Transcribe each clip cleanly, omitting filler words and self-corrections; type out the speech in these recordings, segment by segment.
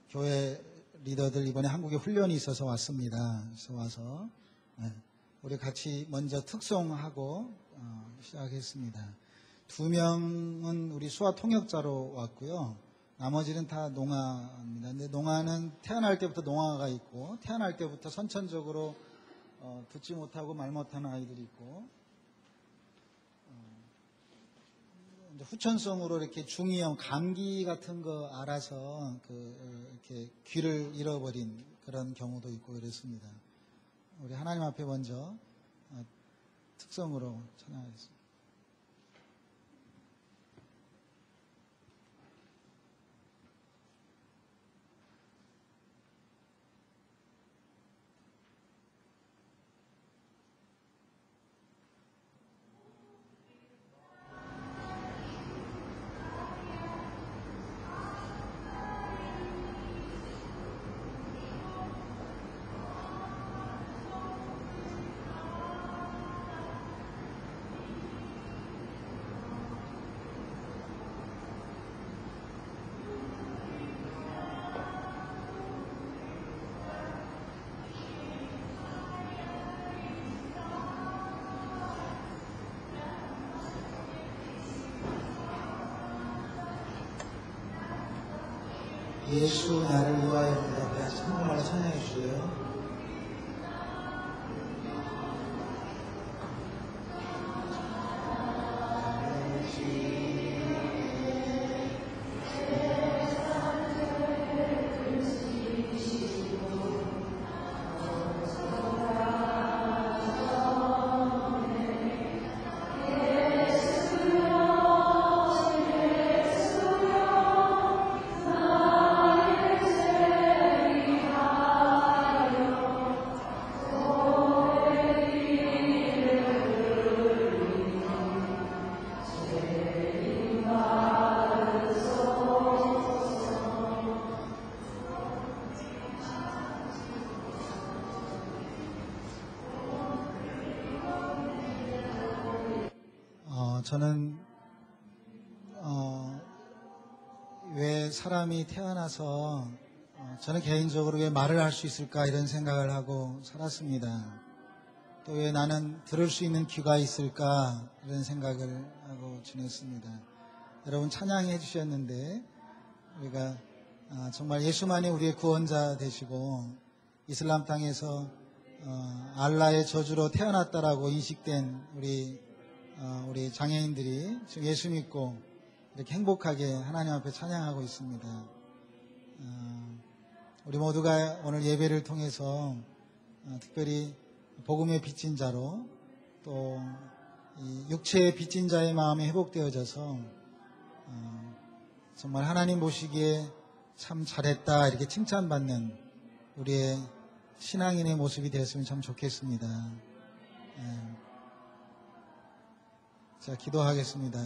교회 리더들 이번에 한국에 훈련이 있어서 왔습니다. 그래서 와서 우리 같이 먼저 특송하고 시작했습니다. 2명은 우리 수화 통역자로 왔고요. 나머지는 다 농아입니다. 근데 농아는 태어날 때부터 농아가 있고, 태어날 때부터 선천적으로 듣지 못하고 말 못하는 아이들이 있고, 후천성으로 이렇게 중이염, 감기 같은 거 알아서 이렇게 귀를 잃어버린 그런 경우도 있고 그렇습니다. 우리 하나님 앞에 먼저 특성으로 찬양하겠습니다. 예수 나를 위하여 대답해 한국말로 찬양해 주세요. 저는 왜 사람이 태어나서 저는 개인적으로 왜 말을 할 수 있을까 이런 생각을 하고 살았습니다. 또 왜 나는 들을 수 있는 귀가 있을까 이런 생각을 하고 지냈습니다. 여러분 찬양해 주셨는데 우리가 정말 예수만이 우리의 구원자 되시고 이슬람 땅에서 알라의 저주로 태어났다라고 인식된 우리 장애인들이 지금 예수 믿고 이렇게 행복하게 하나님 앞에 찬양하고 있습니다. 우리 모두가 오늘 예배를 통해서 특별히 복음의 빚진 자로 또 이 육체의 빚진 자의 마음이 회복되어져서 정말 하나님 보시기에 참 잘했다 이렇게 칭찬받는 우리의 신앙인의 모습이 되었으면 참 좋겠습니다. 자, 기도하겠습니다.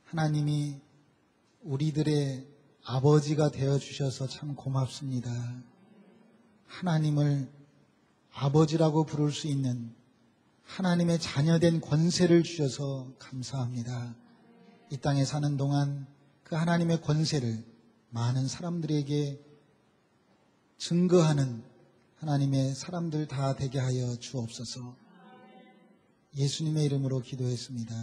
하나님이 우리들의 아버지가 되어주셔서 참 고맙습니다. 하나님을 아버지라고 부를 수 있는 하나님의 자녀된 권세를 주셔서 감사합니다. 이 땅에 사는 동안 그 하나님의 권세를 많은 사람들에게 증거하는 하나님의 사람들 다 되게 하여 주옵소서. 예수님의 이름으로 기도했습니다.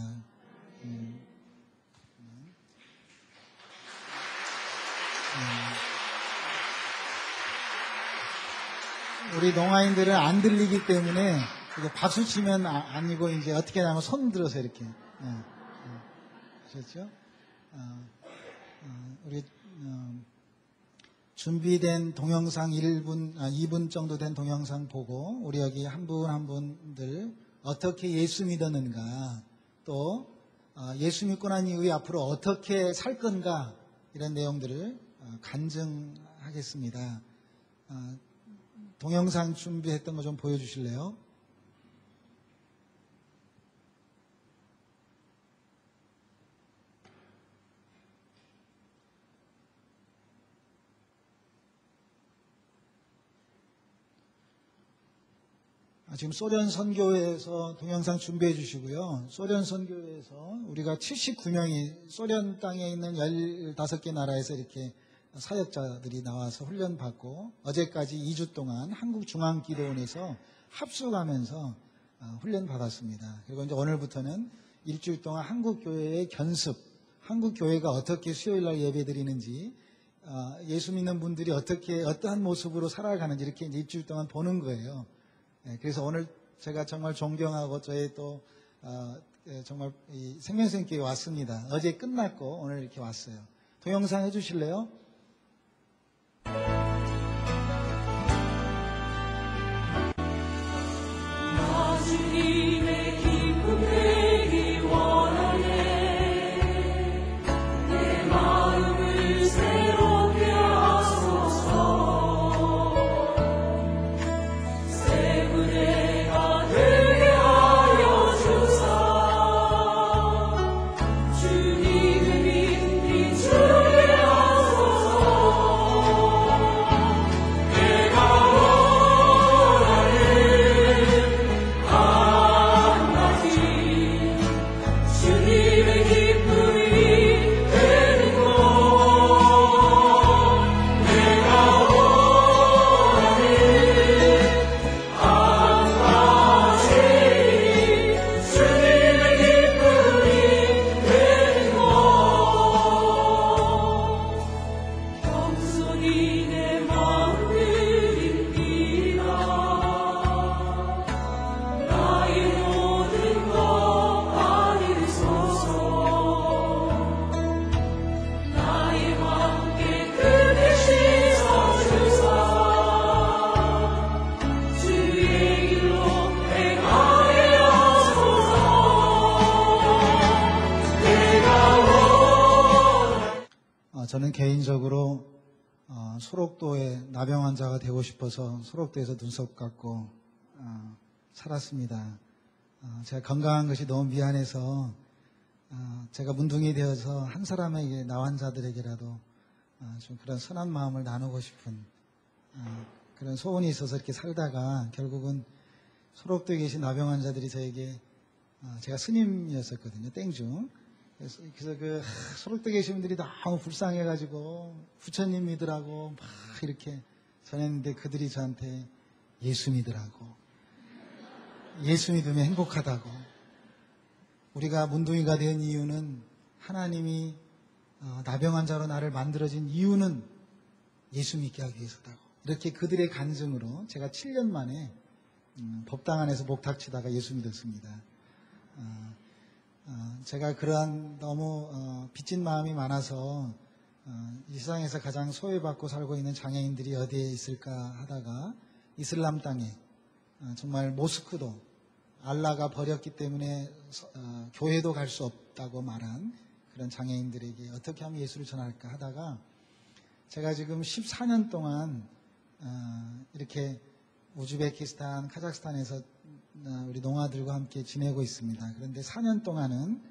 우리 농아인들은 안 들리기 때문에 박수 치면 아니고 이제 어떻게 하면 손 들어서 이렇게 그렇죠? 우리 준비된 동영상 2분 정도 된 동영상 보고 우리 여기 한 분 한 분들 어떻게 예수 믿었는가, 또 예수 믿고 난 이후에 앞으로 어떻게 살 건가 이런 내용들을 간증하겠습니다. 동영상 준비했던 거 좀 보여주실래요? 지금 소련 선교회에서 동영상 준비해 주시고요. 소련 선교회에서 우리가 79명이 소련 땅에 있는 15개 나라에서 이렇게 사역자들이 나와서 훈련받고 어제까지 2주 동안 한국중앙기도원에서 합숙하면서 훈련받았습니다. 그리고 이제 오늘부터는 일주일 동안 한국교회의 견습, 한국교회가 어떻게 수요일날 예배 드리는지, 예수 믿는 분들이 어떠한 모습으로 살아가는지 이렇게 이제 일주일 동안 보는 거예요. 그래서 오늘 제가 정말 존경하고 저희 또 정말 생명생교회에 왔습니다. 어제 끝났고 오늘 이렇게 왔어요. 동영상 해주실래요? 나 주님의 기쁨 되기 원하네. 내 마음을 새롭게 하소서. 새 무대가 되게 하여 주사. 주님의 빛 비추게 하소서. 내가 저는 개인적으로 소록도의 나병 환자가 되고 싶어서 소록도에서 눈썹 깎고 살았습니다. 제가 건강한 것이 너무 미안해서 제가 문둥이 되어서 한 사람에게 나 환자들에게라도 좀 그런 선한 마음을 나누고 싶은 그런 소원이 있어서 이렇게 살다가 결국은 소록도에 계신 나병 환자들이 저에게 제가 스님이었었거든요. 땡중. 그래서 그 소록도에 계신 분들이 너무 불쌍해가지고 부처님 믿으라고 막 이렇게 전했는데 그들이 저한테 예수 믿으라고, 예수 믿으면 행복하다고, 우리가 문둥이가 된 이유는 하나님이 나병 환자로 나를 만들어진 이유는 예수 믿게 하기 위해서다고, 이렇게 그들의 간증으로 제가 7년 만에 법당 안에서 목탁치다가 예수 믿었습니다. 제가 그러한 너무 빚진 마음이 많아서 이 세상에서 가장 소외받고 살고 있는 장애인들이 어디에 있을까 하다가 이슬람 땅에 정말 모스크도 알라가 버렸기 때문에 교회도 갈 수 없다고 말한 그런 장애인들에게 어떻게 하면 예수를 전할까 하다가 제가 지금 14년 동안 이렇게 우즈베키스탄, 카자흐스탄에서 우리 농아들과 함께 지내고 있습니다. 그런데 4년 동안은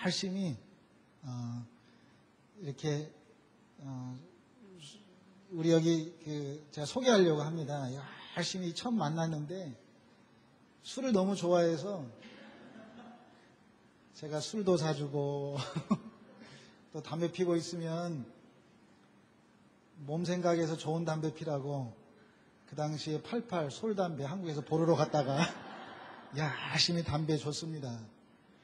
열심히 이렇게 우리 여기 제가 소개하려고 합니다. 열심히 처음 만났는데 술을 너무 좋아해서 제가 술도 사주고 또 담배 피고 있으면 몸 생각해서 좋은 담배 피라고 그 당시에 88 솔담배 한국에서 보러로 갔다가 열심히 담배 줬습니다.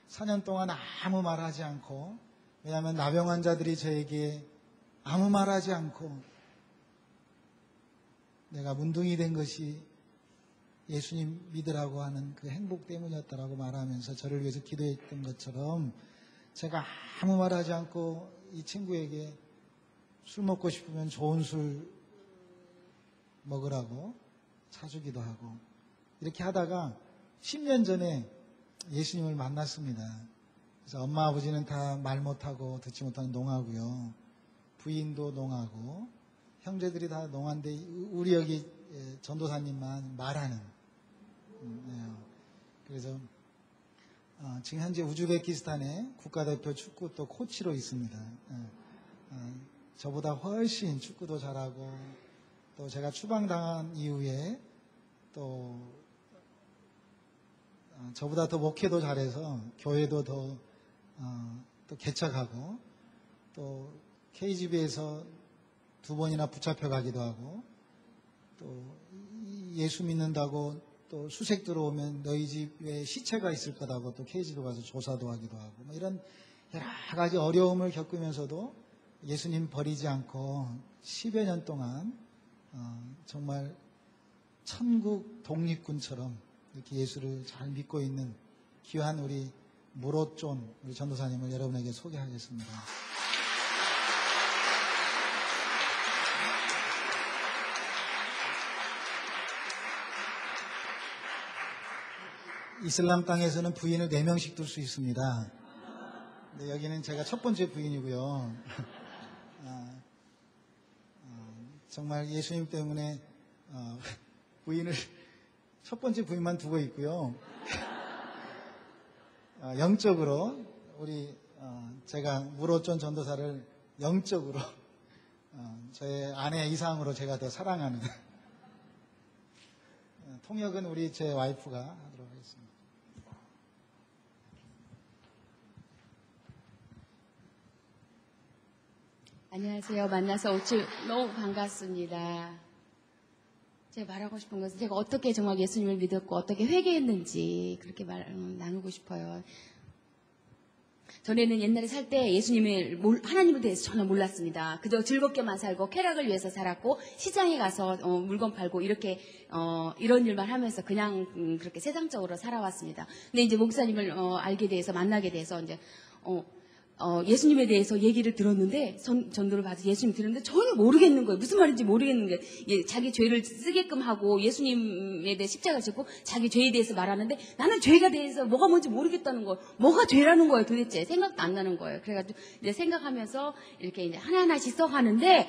4년 동안 아무 말하지 않고, 왜냐하면 나병 환자들이 저에게 아무 말하지 않고 내가 문둥이 된 것이 예수님 믿으라고 하는 그 행복 때문이었다라고 말하면서 저를 위해서 기도했던 것처럼 제가 아무 말하지 않고 이 친구에게 술 먹고 싶으면 좋은 술 먹으라고 사주기도 하고 이렇게 하다가 10년 전에 예수님을 만났습니다. 그래서 엄마 아버지는 다 말 못하고 듣지 못하는 농아고요. 부인도 농아고 형제들이 다 농아인데 우리 여기 전도사님만 말하는. 그래서 지금 현재 우즈베키스탄의 국가대표 축구 또 코치로 있습니다. 저보다 훨씬 축구도 잘하고 또 제가 추방당한 이후에 또 저보다 더 목회도 잘해서 교회도 더 또 개척하고 또 KGB에서 2번이나 붙잡혀 가기도 하고 또 예수 믿는다고 또 수색 들어오면 너희 집에 시체가 있을 거다고 또 KGB 가서 조사도 하기도 하고 뭐 이런 여러 가지 어려움을 겪으면서도 예수님 버리지 않고 10여 년 동안 정말 천국 독립군처럼 이렇게 예수를 잘 믿고 있는 귀한 우리 무로존 우리 전도사님을 여러분에게 소개하겠습니다. 이슬람 땅에서는 부인을 4명씩 둘 수 있습니다. 근데 여기는 제가 첫 번째 부인이고요. 정말 예수님 때문에 부인을 첫 번째 부인만 두고 있고요. 영적으로 우리 제가 무로존 전도사를 영적으로 저의 아내 이상으로 제가 더 사랑하는 통역은 우리 제 와이프가 하도록 하겠습니다. 안녕하세요. 만나서 너무 반갑습니다. 제가 말하고 싶은 것은 제가 어떻게 정말 예수님을 믿었고 어떻게 회개했는지 그렇게 나누고 싶어요. 전에는 옛날에 살 때 예수님을 하나님에 대해서 전혀 몰랐습니다. 그저 즐겁게만 살고 쾌락을 위해서 살았고 시장에 가서 물건 팔고 이렇게 이런 일만 하면서 그냥 그렇게 세상적으로 살아왔습니다. 근데 이제 목사님을 알게 돼서 만나게 돼서 이제 예수님에 대해서 얘기를 들었는데 전도를 받아서 예수님 들었는데 전혀 모르겠는 거예요. 무슨 말인지 모르겠는 거예요. 자기 죄를 쓰게끔 하고 예수님에 대해 십자가 짓고 자기 죄에 대해서 말하는데 나는 죄가 대해서 뭐가 뭔지 모르겠다는 거예요. 뭐가 죄라는 거예요 도대체. 생각도 안 나는 거예요. 그래가지고 이제 생각하면서 이렇게 이제 하나하나씩 써가는데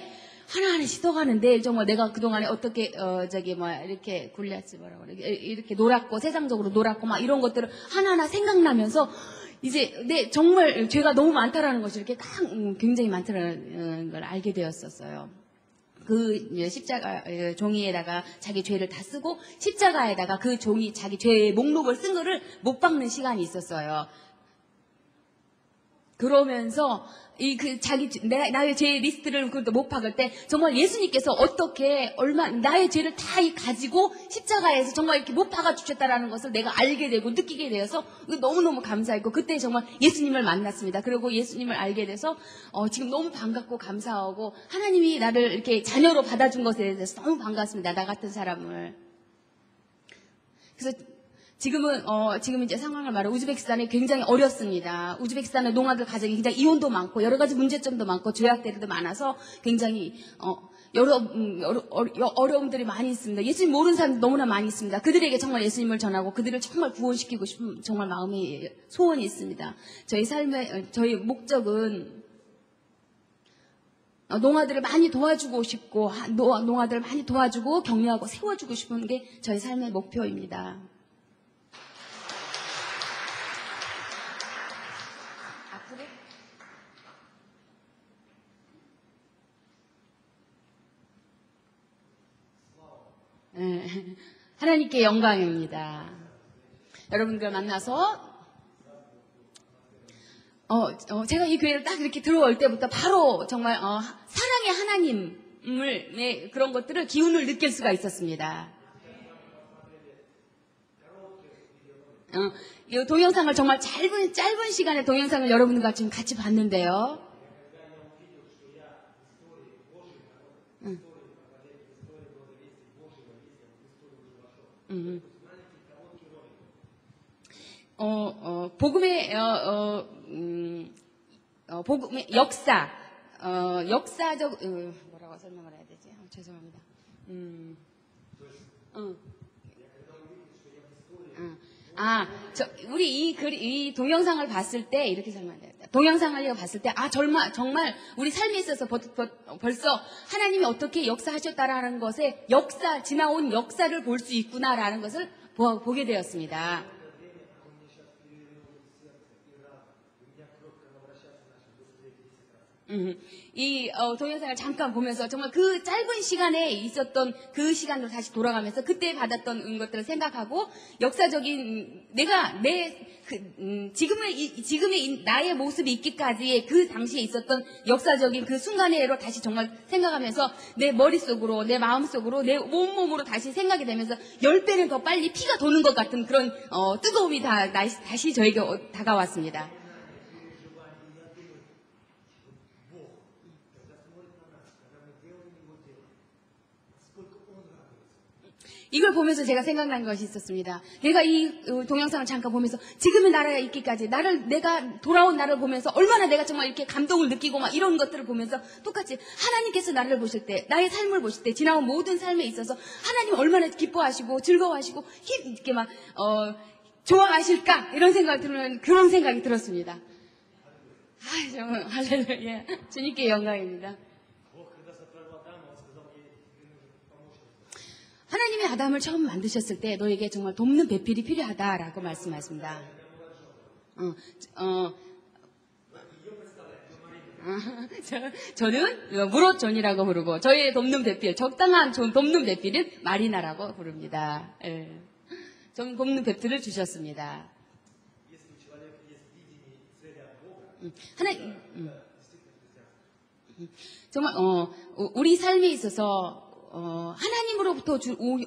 정말 내가 그동안에 어떻게 이렇게 골리앗이 뭐라고 그래 이렇게 놀았고 세상적으로 놀았고 막 이런 것들을 하나하나 생각나면서 이제 정말 죄가 너무 많다라는 것이 이렇게 굉장히 많다라는 걸 알게 되었었어요. 그 십자가 종이에다가 자기 죄를 다 쓰고 십자가에다가 그 종이 자기 죄의 목록을 쓴 거를 못 박는 시간이 있었어요. 그러면서 나의 죄의 리스트를 못 박을 때 정말 예수님께서 어떻게 나의 죄를 다 가지고 십자가에서 정말 이렇게 못 박아 주셨다라는 것을 내가 알게 되고 느끼게 되어서 너무너무 감사했고 그때 정말 예수님을 만났습니다. 그리고 예수님을 알게 돼서 지금 너무 반갑고 감사하고 하나님이 나를 이렇게 자녀로 받아준 것에 대해서 너무 반갑습니다. 나 같은 사람을. 그래서 지금 이제 상황을 말해 우즈베키스탄이 굉장히 어렵습니다. 우즈베키스탄의 농아들 가정이 굉장히 이혼도 많고 여러 가지 문제점도 많고 죄악들도 많아서 굉장히 어려움들이 많이 있습니다. 예수님 모르는 사람도 너무나 많이 있습니다. 그들에게 정말 예수님을 전하고 그들을 정말 구원시키고 싶은 정말 마음의 소원이 있습니다. 저희 목적은 농아들을 많이 도와주고 싶고 농아들을 많이 도와주고 격려하고 세워주고 싶은 게 저희 삶의 목표입니다. 하나님께 영광입니다. 여러분들 만나서 제가 이 교회를 딱 이렇게 들어올 때부터 바로 정말 사랑의 하나님을 그런 것들을 기운을 느낄 수가 있었습니다. 이 동영상을 정말 짧은 시간에 동영상을 여러분들과 지금 같이 봤는데요. 복음의 역사적 뭐라고 설명을 해야 되지? 죄송합니다. 우리 이 동영상을 봤을 때 이렇게 설명해야 됩니다. 동영상을 봤을 때 정말 우리 삶에 있어서 벌써 하나님이 어떻게 역사하셨다라는 것에 지나온 역사를 볼 수 있구나라는 것을 보게 되었습니다. 이 동영상을 잠깐 보면서 정말 그 짧은 시간에 있었던 그 시간으로 다시 돌아가면서 그때 받았던 것들을 생각하고 역사적인 내가 지금의 나의 모습이 있기까지의 그 당시에 있었던 역사적인 그 순간으로 다시 정말 생각하면서 내 머릿속으로 내 마음속으로 내 온몸으로 다시 생각이 되면서 10배는 더 빨리 피가 도는 것 같은 그런 뜨거움이 다시 저에게 다가왔습니다. 이걸 보면서 제가 생각난 것이 있었습니다. 내가 이 동영상을 잠깐 보면서 지금의 나라가 있기까지 내가 돌아온 나를 보면서 얼마나 내가 정말 이렇게 감동을 느끼고 막 이런 것들을 보면서 똑같이 하나님께서 나를 보실 때, 나의 삶을 보실 때, 지나온 모든 삶에 있어서 하나님 얼마나 기뻐하시고 즐거워하시고 이렇게 막 좋아하실까 이런 생각이 드는 그런 생각이 들었습니다. 정말 할렐루야, 주님께 영광입니다. 하나님이 아담을 처음 만드셨을 때 너에게 정말 돕는 배필이 필요하다라고 말씀하십니다. 저는 무롯존이라고 부르고 저의 돕는 배필, 적당한 돕는 배필은 마리나라고 부릅니다. 예. 좀 돕는 배필을 주셨습니다. 정말 우리 삶에 있어서 하나님으로부터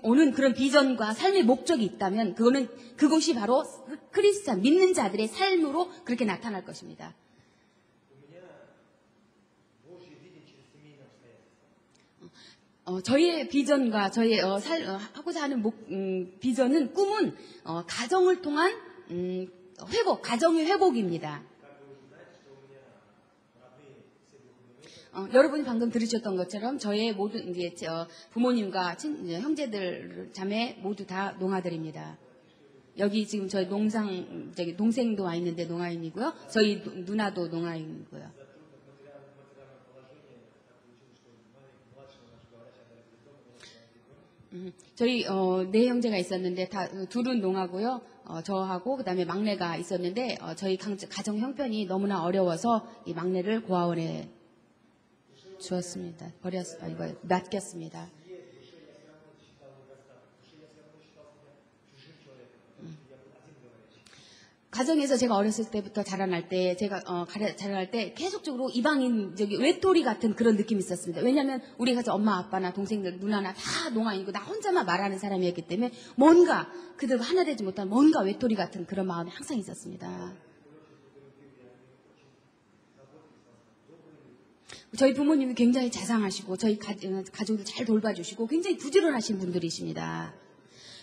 오는 그런 비전과 삶의 목적이 있다면 그것이 바로 크리스찬 믿는 자들의 삶으로 그렇게 나타날 것입니다. 저의 비전과 저의 하고자 하는 비전은 꿈은 가정을 통한 가정의 회복입니다. 여러분이 방금 들으셨던 것처럼 저의 모든 부모님과 형제들, 자매 모두 다 농아들입니다. 여기 지금 저희 동생도 와 있는데 농아인이고요. 저희 누나도 농아인이고요. 저희 네 형제가 있었는데 둘은 농아고요. 저하고 그다음에 막내가 있었는데 저희 가정 형편이 너무나 어려워서 이 막내를 고아원에 주었습니다. 맡겼습니다. 가정에서 제가 어렸을 때부터 자라날 때 계속적으로 이방인 외톨이 같은 그런 느낌이 있었습니다. 왜냐하면 우리 가족 엄마 아빠나 동생들 누나나 다 농아인이고 나 혼자만 말하는 사람이었기 때문에 뭔가 그들 하나 되지 못한 뭔가 외톨이 같은 그런 마음이 항상 있었습니다. 저희 부모님은 굉장히 자상하시고 저희 가족들 잘 돌봐주시고 굉장히 부지런하신 분들이십니다.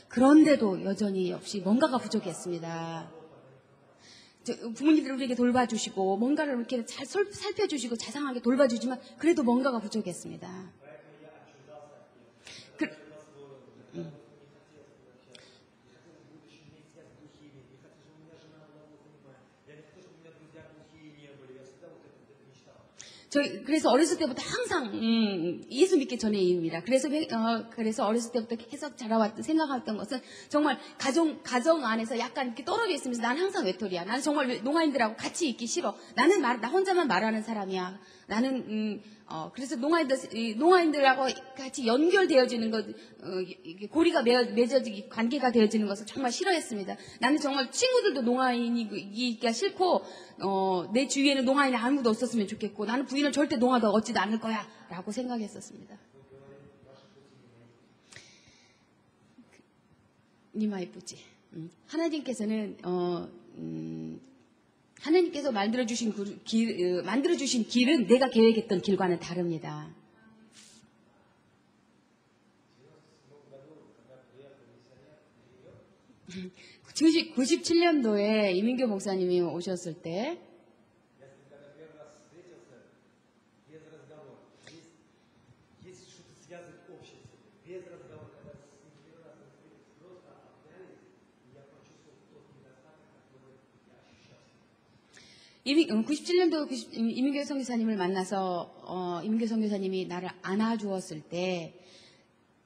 그런데도 여전히 역시 뭔가가 부족했습니다. 부모님들 우리에게 돌봐주시고 뭔가를 이렇게 잘 살펴주시고 자상하게 돌봐주지만 그래도 뭔가가 부족했습니다. 그래서 어렸을 때부터 항상 예수 믿기 전에입니다. 그래서 어렸을 때부터 계속 자라왔던 생각했던 것은 정말 가정 안에서 약간 이렇게 떨어져 있으면서 난 항상 외톨이야. 나는 정말 농아인들하고 같이 있기 싫어. 나는 나 혼자만 말하는 사람이야. 나는 그래서 농아인들하고 같이 연결되어지는 것, 고리가 맺어지기 관계가 되어지는 것을 정말 싫어했습니다. 나는 정말 친구들도 농아인이기가 싫고 내 주위에는 농아인이 아무도 없었으면 좋겠고 나는 부인을 절대 농아도 얻지도 않을 거야 라고 생각했었습니다. 니마 이쁘지? 하나님께서는 하나님께서 만들어주신 길은 내가 계획했던 길과는 다릅니다. 97년도에 이민교 목사님이 오셨을 때 이민교 선교사님을 만나서 이민교 선교사님이 나를 안아주었을 때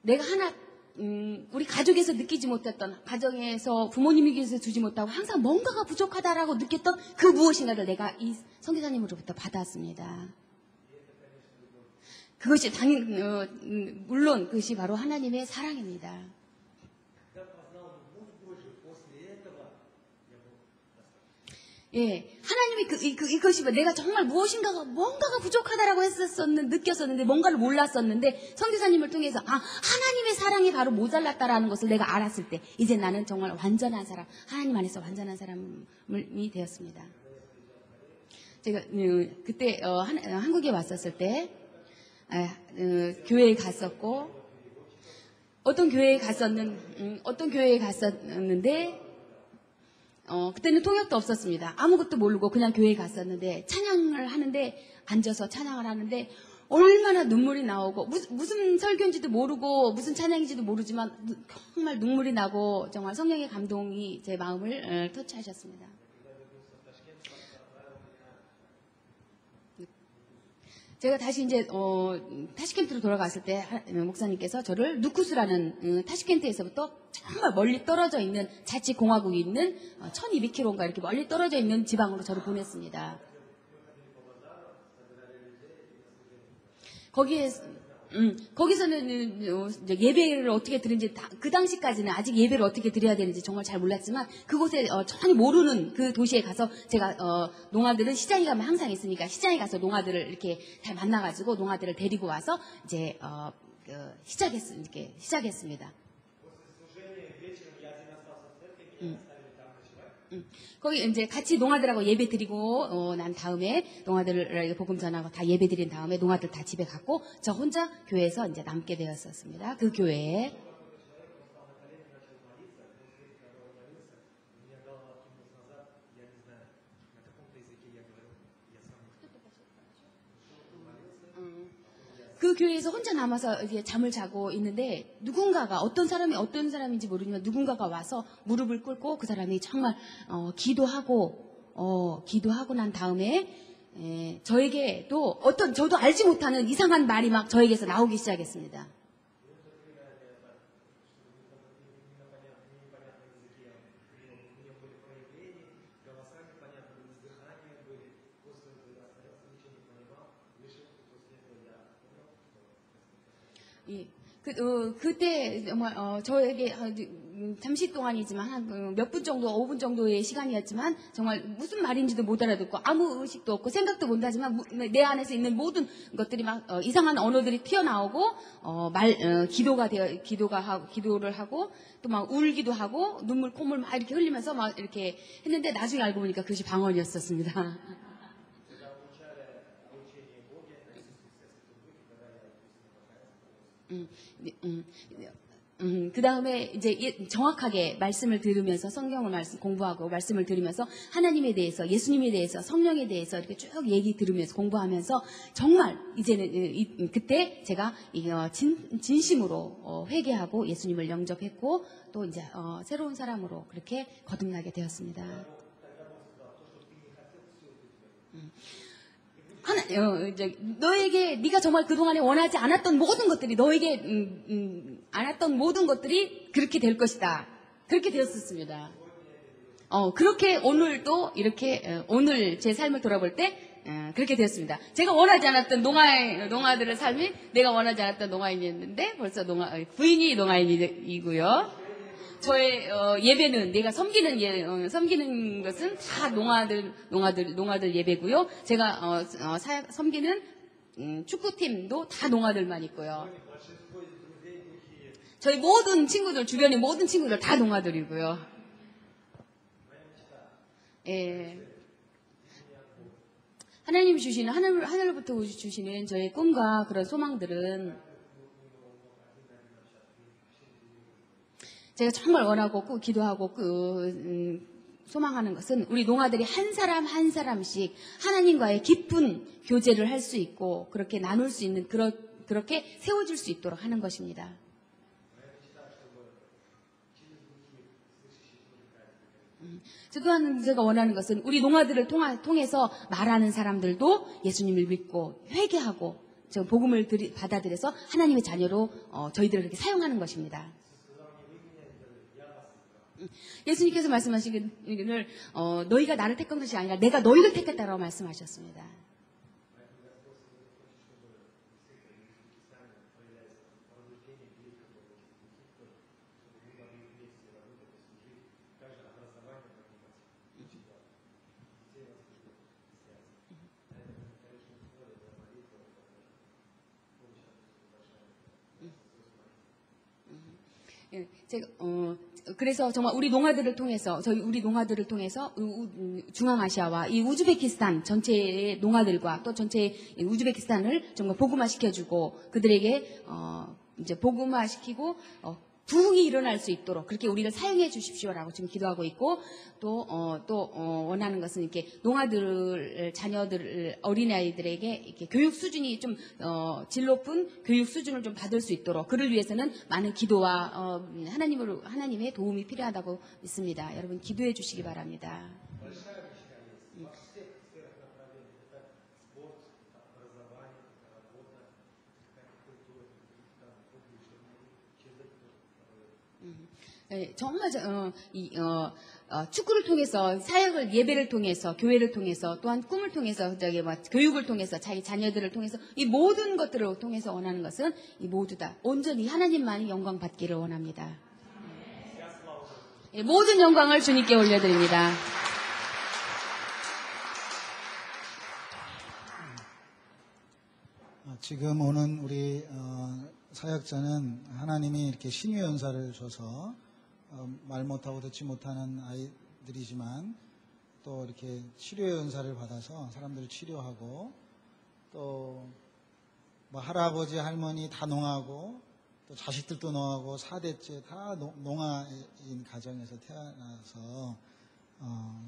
내가 우리 가족에서 느끼지 못했던, 가정에서 부모님에게서 주지 못하고 항상 뭔가가 부족하다라고 느꼈던 그 무엇인가를 내가 이 선교사님으로부터 받았습니다. 그것이 물론 그것이 바로 하나님의 사랑입니다. 예, 하나님이 이것이 내가 정말 뭔가가 부족하다라고 느꼈었는데, 뭔가를 몰랐었는데, 선교사님을 통해서, 하나님의 사랑이 바로 모자랐다라는 것을 내가 알았을 때, 이제 나는 정말 완전한 사람, 하나님 안에서 완전한 사람이 되었습니다. 제가, 그때, 한국에 왔었을 때, 교회에 갔었고, 어떤 교회에 갔었는데, 그때는 통역도 없었습니다. 아무것도 모르고 그냥 교회에 갔었는데, 찬양을 하는데, 앉아서 찬양을 하는데, 얼마나 눈물이 나오고, 무슨 설교인지도 모르고, 무슨 찬양인지도 모르지만, 정말 눈물이 나고, 정말 성령의 감동이 제 마음을 터치하셨습니다. 제가 다시 이제 타시켄트로 돌아갔을 때 목사님께서 저를 누쿠스라는 타시켄트에서부터 정말 멀리 떨어져 있는 자치 공화국이 있는 1200km인가 이렇게 멀리 떨어져 있는 지방으로 저를 보냈습니다. 거기서는 이제 예배를 어떻게 드리는지 그 당시까지는 아직 예배를 어떻게 드려야 되는지 정말 잘 몰랐지만 그곳에 전혀 모르는 그 도시에 가서 제가 농아들은 시장에 가면 항상 있으니까 시장에 가서 농아들을 이렇게 잘 만나가지고 농아들을 데리고 와서 이제 시작했습니다. 거기 이제 같이 농아들하고 예배 드리고 난 다음에 농아들을 복음 전하고 다 예배 드린 다음에 농아들 다 집에 갔고 저 혼자 교회에서 이제 남게 되었었습니다. 그 교회에. 그 교회에서 혼자 남아서 이제 잠을 자고 있는데 누군가가 어떤 사람인지 모르지만 누군가가 와서 무릎을 꿇고 그 사람이 정말 기도하고 난 다음에 저에게 또 저도 알지 못하는 이상한 말이 막 저에게서 나오기 시작했습니다. 그때 정말 저에게 잠시 동안이지만 한 몇 분 정도, 5분 정도의 시간이었지만 정말 무슨 말인지도 못 알아듣고 아무 의식도 없고 생각도 못하지만 내 안에서 있는 모든 것들이 막 이상한 언어들이 튀어나오고 기도를 하고 또 막 울기도 하고 콧물 막 이렇게 흘리면서 막 이렇게 했는데 나중에 알고 보니까 그것이 방언이었었습니다. 그 다음에 이제 정확하게 말씀을 들으면서 성경을 공부하고 말씀을 들으면서 하나님에 대해서 예수님에 대해서 성령에 대해서 이렇게 쭉 얘기 들으면서 공부하면서 정말 이제는 그때 제가 진심으로 회개하고 예수님을 영접했고 또 이제 새로운 사람으로 그렇게 거듭나게 되었습니다. 너에게 네가 정말 그동안에 원하지 않았던 모든 것들이 너에게 않았던 모든 것들이 그렇게 될 것이다. 그렇게 되었었습니다. 그렇게 오늘도 이렇게 오늘 제 삶을 돌아볼 때 그렇게 되었습니다. 제가 원하지 않았던 농아들의 삶이 내가 원하지 않았던 농아인이었는데 벌써 부인이 농아인이고요. 저의 예배는 내가 섬기는 것은 다 농아들 예배고요. 제가 섬기는 축구팀도 다 농아들만 있고요. 저희 모든 친구들 주변의 모든 친구들 다 농아들이고요. 예. 하나님이 주시는 하늘로부터 주시는 저의 꿈과 그런 소망들은 제가 정말 원하고 기도하고 소망하는 것은 우리 농아들이 한 사람 한 사람씩 하나님과의 깊은 교제를 할 수 있고 그렇게 나눌 수 있는 그렇게 세워질 수 있도록 하는 것입니다. 또한 제가 원하는 것은 우리 농아들을 통해서 말하는 사람들도 예수님을 믿고 회개하고 복음을 받아들여서 하나님의 자녀로 저희들을 그렇게 사용하는 것입니다. 예수님께서 말씀하시기를 너희가 나를 택한 것이 아니라 내가 너희를 택했다라고 말씀하셨습니다. 예, 제가 그래서 정말 우리 농아들을 통해서 중앙아시아와 이 우즈베키스탄 전체의 농아들과 또 전체 우즈베키스탄을 정말 복음화시켜주고 그들에게 이제 복음화시키고 부흥이 일어날 수 있도록 그렇게 우리를 사용해 주십시오라고 지금 기도하고 있고 또 원하는 것은 이렇게 농아들 자녀들 어린아이들에게 이렇게 교육 수준이 좀 질 높은 교육 수준을 좀 받을 수 있도록 그를 위해서는 많은 기도와 하나님의 도움이 필요하다고 믿습니다. 여러분 기도해 주시기 바랍니다. 정말 축구를 통해서 사역을 예배를 통해서 교회를 통해서 또한 꿈을 통해서 교육을 통해서 자기 자녀들을 통해서 이 모든 것들을 통해서 원하는 것은 이 모두 다 온전히 하나님만이 영광 받기를 원합니다. 모든 영광을 주님께 올려드립니다. 지금 오는 우리 사역자는 하나님이 이렇게 신유 연사를 줘서 말 못하고 듣지 못하는 아이들이지만 또 이렇게 치료 연사를 받아서 사람들을 치료하고 또 뭐 할아버지 할머니 다 농하고 또 자식들도 농하고 4대째 다 농아인 가정에서 태어나서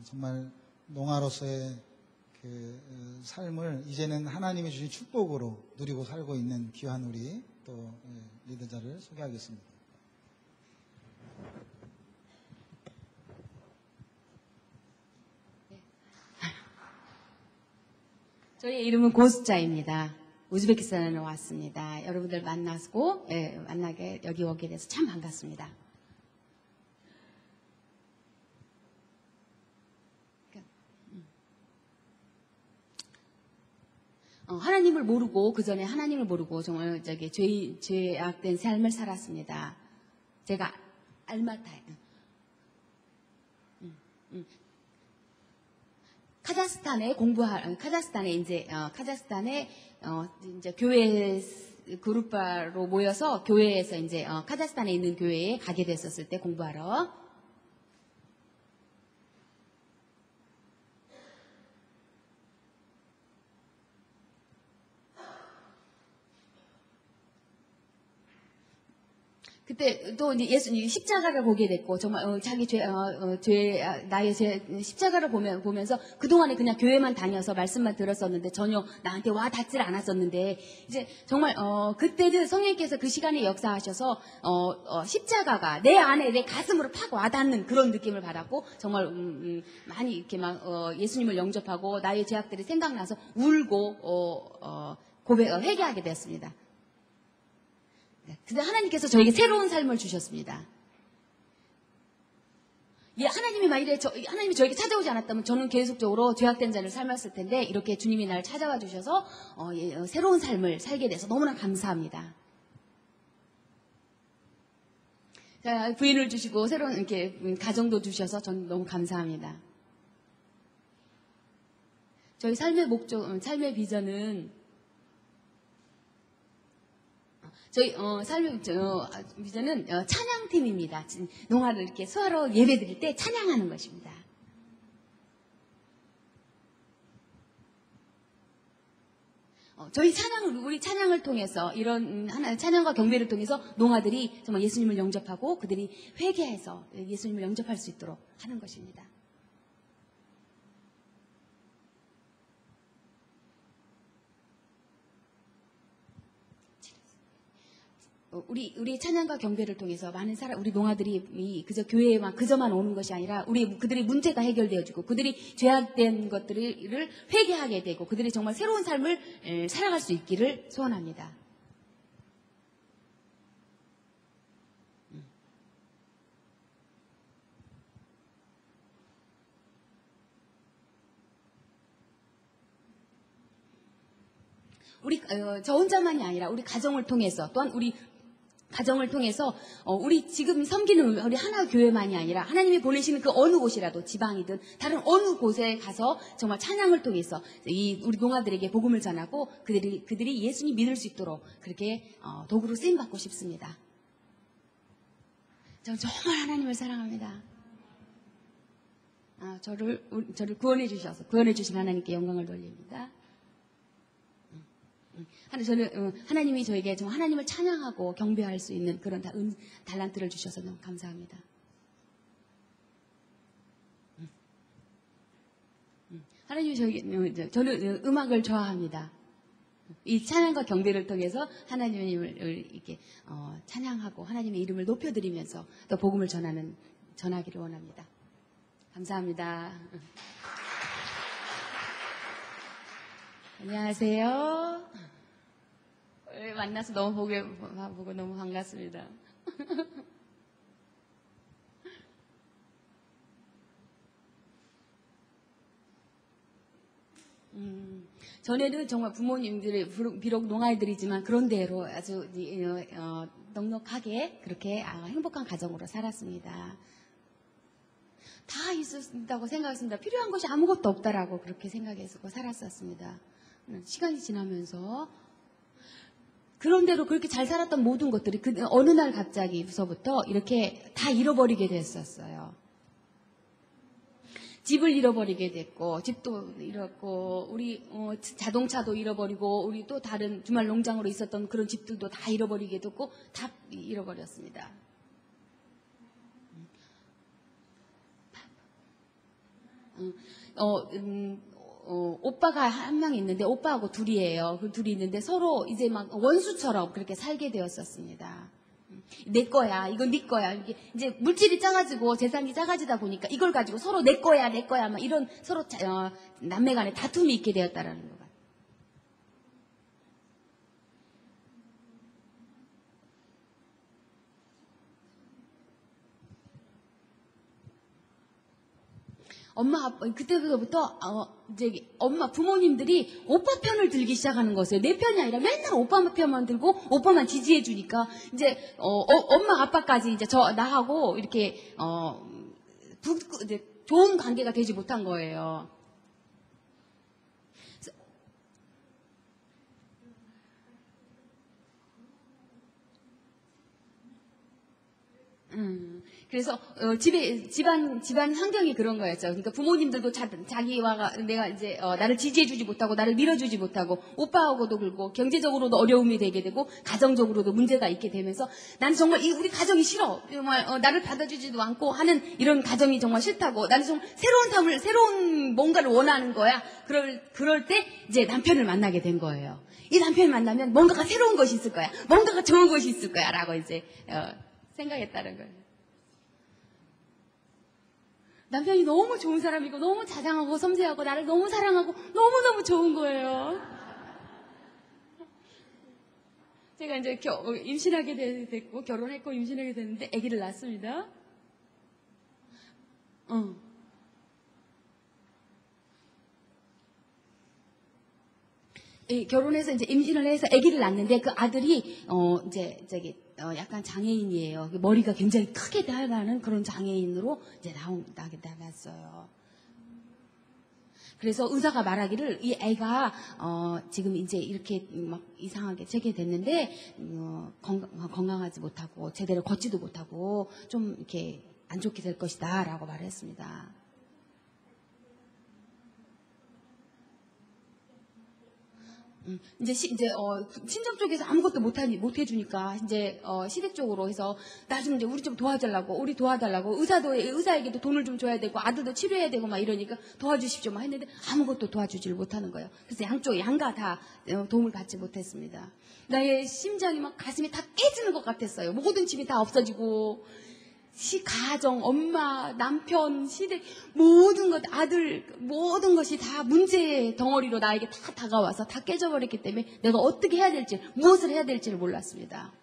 정말 농아로서의 그 삶을 이제는 하나님이 주신 축복으로 누리고 살고 있는 귀한 우리 또 리더자를 소개하겠습니다. 저의 이름은 고수자입니다. 우즈베키스탄에 왔습니다. 여러분들 만나고 만나게 여기 오게 돼서 참 반갑습니다. 하나님을 모르고 그 전에 하나님을 모르고 정말 죄악된 삶을 살았습니다. 제가 알마타에 카자흐스탄에 이제 교회 그룹바로 모여서 교회에서 이제 카자흐스탄에 있는 교회에 가게 됐었을 때 공부하러 그때 또 이제 예수님 십자가를 보게 됐고 정말 자기 나의 십자가를 보면서 그동안에 그냥 교회만 다녀서 말씀만 들었었는데 전혀 나한테 와 닿질 않았었는데 이제 정말 그때는 성령께서 그 시간에 역사하셔서 십자가가 내 안에 내 가슴으로 팍 와닿는 그런 느낌을 받았고 정말 많이 이렇게 막 예수님을 영접하고 나의 죄악들이 생각나서 울고 회개하게 되었습니다. 근데 하나님께서 저에게 새로운 삶을 주셨습니다. 하나님이 만일에 하나님이 저에게 찾아오지 않았다면 저는 계속적으로 죄악된 자를 삶았을 텐데 이렇게 주님이 나를 찾아와 주셔서 새로운 삶을 살게 돼서 너무나 감사합니다. 부인을 주시고 새로운 이렇게 가정도 주셔서 저는 너무 감사합니다. 저희 삶의 삶의 비전은 저희 삶의 비전은 찬양팀입니다. 농아를 이렇게 수화로 예배 드릴 때 찬양하는 것입니다. 우리 찬양을 통해서 이런 찬양과 경배를 통해서 농아들이 정말 예수님을 영접하고 그들이 회개해서 예수님을 영접할 수 있도록 하는 것입니다. 우리 찬양과 경배를 통해서 많은 우리 농아들이 그저 교회에만 그저만 오는 것이 아니라 그들의 문제가 해결되어지고 그들이 죄악된 것들을 회개하게 되고 그들이 정말 새로운 삶을 살아갈 수 있기를 소원합니다. 저 혼자만이 아니라 우리 가정을 통해서 또한 우리 가정을 통해서 우리 지금 섬기는 우리 하나 교회만이 아니라 하나님이 보내시는 그 어느 곳이라도 지방이든 다른 어느 곳에 가서 정말 찬양을 통해서 우리 농아들에게 복음을 전하고 그들이 예수님 믿을 수 있도록 그렇게 도구로 쓰임 받고 싶습니다. 저는 정말 하나님을 사랑합니다. 저를 구원해 주신 하나님께 영광을 돌립니다. 저는 하나님이 저에게 좀 하나님을 찬양하고 경배할 수 있는 그런 달란트를 주셔서 너무 감사합니다. 하나님이 저는 음악을 좋아합니다. 이 찬양과 경배를 통해서 하나님을 이렇게 찬양하고 하나님의 이름을 높여드리면서 또 복음을 전하기를 원합니다. 감사합니다. 안녕하세요. 만나서 너무 보고 너무 반갑습니다. 전에는 정말 부모님들이 비록 농아이들이지만 그런대로 아주 넉넉하게 그렇게 행복한 가정으로 살았습니다. 다 있었다고 생각했습니다. 필요한 것이 아무것도 없다라고 그렇게 생각해서 살았었습니다. 시간이 지나면서 그런대로 그렇게 잘 살았던 모든 것들이 어느 날 갑자기서부터 이렇게 다 잃어버리게 됐었어요. 집을 잃어버리게 됐고, 집도 잃었고, 우리 자동차도 잃어버리고, 우리 또 다른 주말 농장으로 있었던 그런 집들도 다 잃어버리게 됐고, 다 잃어버렸습니다. 오빠가 한 명 있는데, 오빠하고 둘이에요. 그 둘이 있는데 서로 이제 막 원수처럼 그렇게 살게 되었었습니다. 내 거야, 이건 네 거야. 이게 이제 물질이 작아지고 재산이 작아지다 보니까 이걸 가지고 서로 내 거야, 막 이런 서로 남매 간에 다툼이 있게 되었다라는 거 같아요. 그때부터 이제 부모님들이 오빠 편을 들기 시작하는 거예요. 내 편이 아니라 맨날 오빠 편만 들고 오빠만 지지해 주니까 이제 엄마 아빠까지 이제 나하고 이렇게 이제 좋은 관계가 되지 못한 거예요. 그래서 집안 환경이 그런 거였죠. 그러니까 부모님들도 자기와 내가 이제 나를 지지해주지 못하고 나를 밀어주지 못하고 오빠하고도 그렇고 경제적으로도 어려움이 되게 되고 가정적으로도 문제가 있게 되면서 나는 정말 우리 가정이 싫어. 정말 나를 받아주지도 않고 하는 이런 가정이 정말 싫다고 나는 정말 새로운 뭔가를 원하는 거야. 그럴 때 이제 남편을 만나게 된 거예요. 이 남편을 만나면 뭔가가 새로운 것이 있을 거야. 뭔가가 좋은 것이 있을 거야라고 이제 생각했다는 거예요. 남편이 너무 좋은 사람이고 너무 자상하고 섬세하고 나를 너무 사랑하고 너무너무 좋은 거예요. 제가 이제 임신하게 됐고 결혼했고 임신하게 됐는데 아기를 낳았습니다. 결혼해서 이제 임신을 해서 아기를 낳았는데 그 아들이 약간 장애인이에요. 머리가 굉장히 크게 나는 그런 장애인으로 이제 나게 났어요. 그래서 의사가 말하기를 이 애가 지금 이제 이렇게 막 이상하게 되게 됐는데 건강하지 못하고 제대로 걷지도 못하고 좀 이렇게 안 좋게 될 것이다라고 말했습니다. 이제 친정 쪽에서 아무것도 못 해주니까 이제 시댁 쪽으로 해서 나 좀 이제 우리 좀 도와달라고 의사에게도 돈을 좀 줘야 되고 아들도 치료해야 되고 막 이러니까 도와주십시오 막 했는데 아무것도 도와주지를 못하는 거예요. 그래서 양가 다 도움을 받지 못했습니다. 나의 심장이 막 가슴이 다 깨지는 것 같았어요. 모든 집이 다 없어지고 가정, 엄마, 남편, 시댁, 모든 것, 아들, 모든 것이 다 문제의 덩어리로 나에게 다 다가와서 다 깨져버렸기 때문에 내가 어떻게 해야 될지, 무엇을 해야 될지를 몰랐습니다.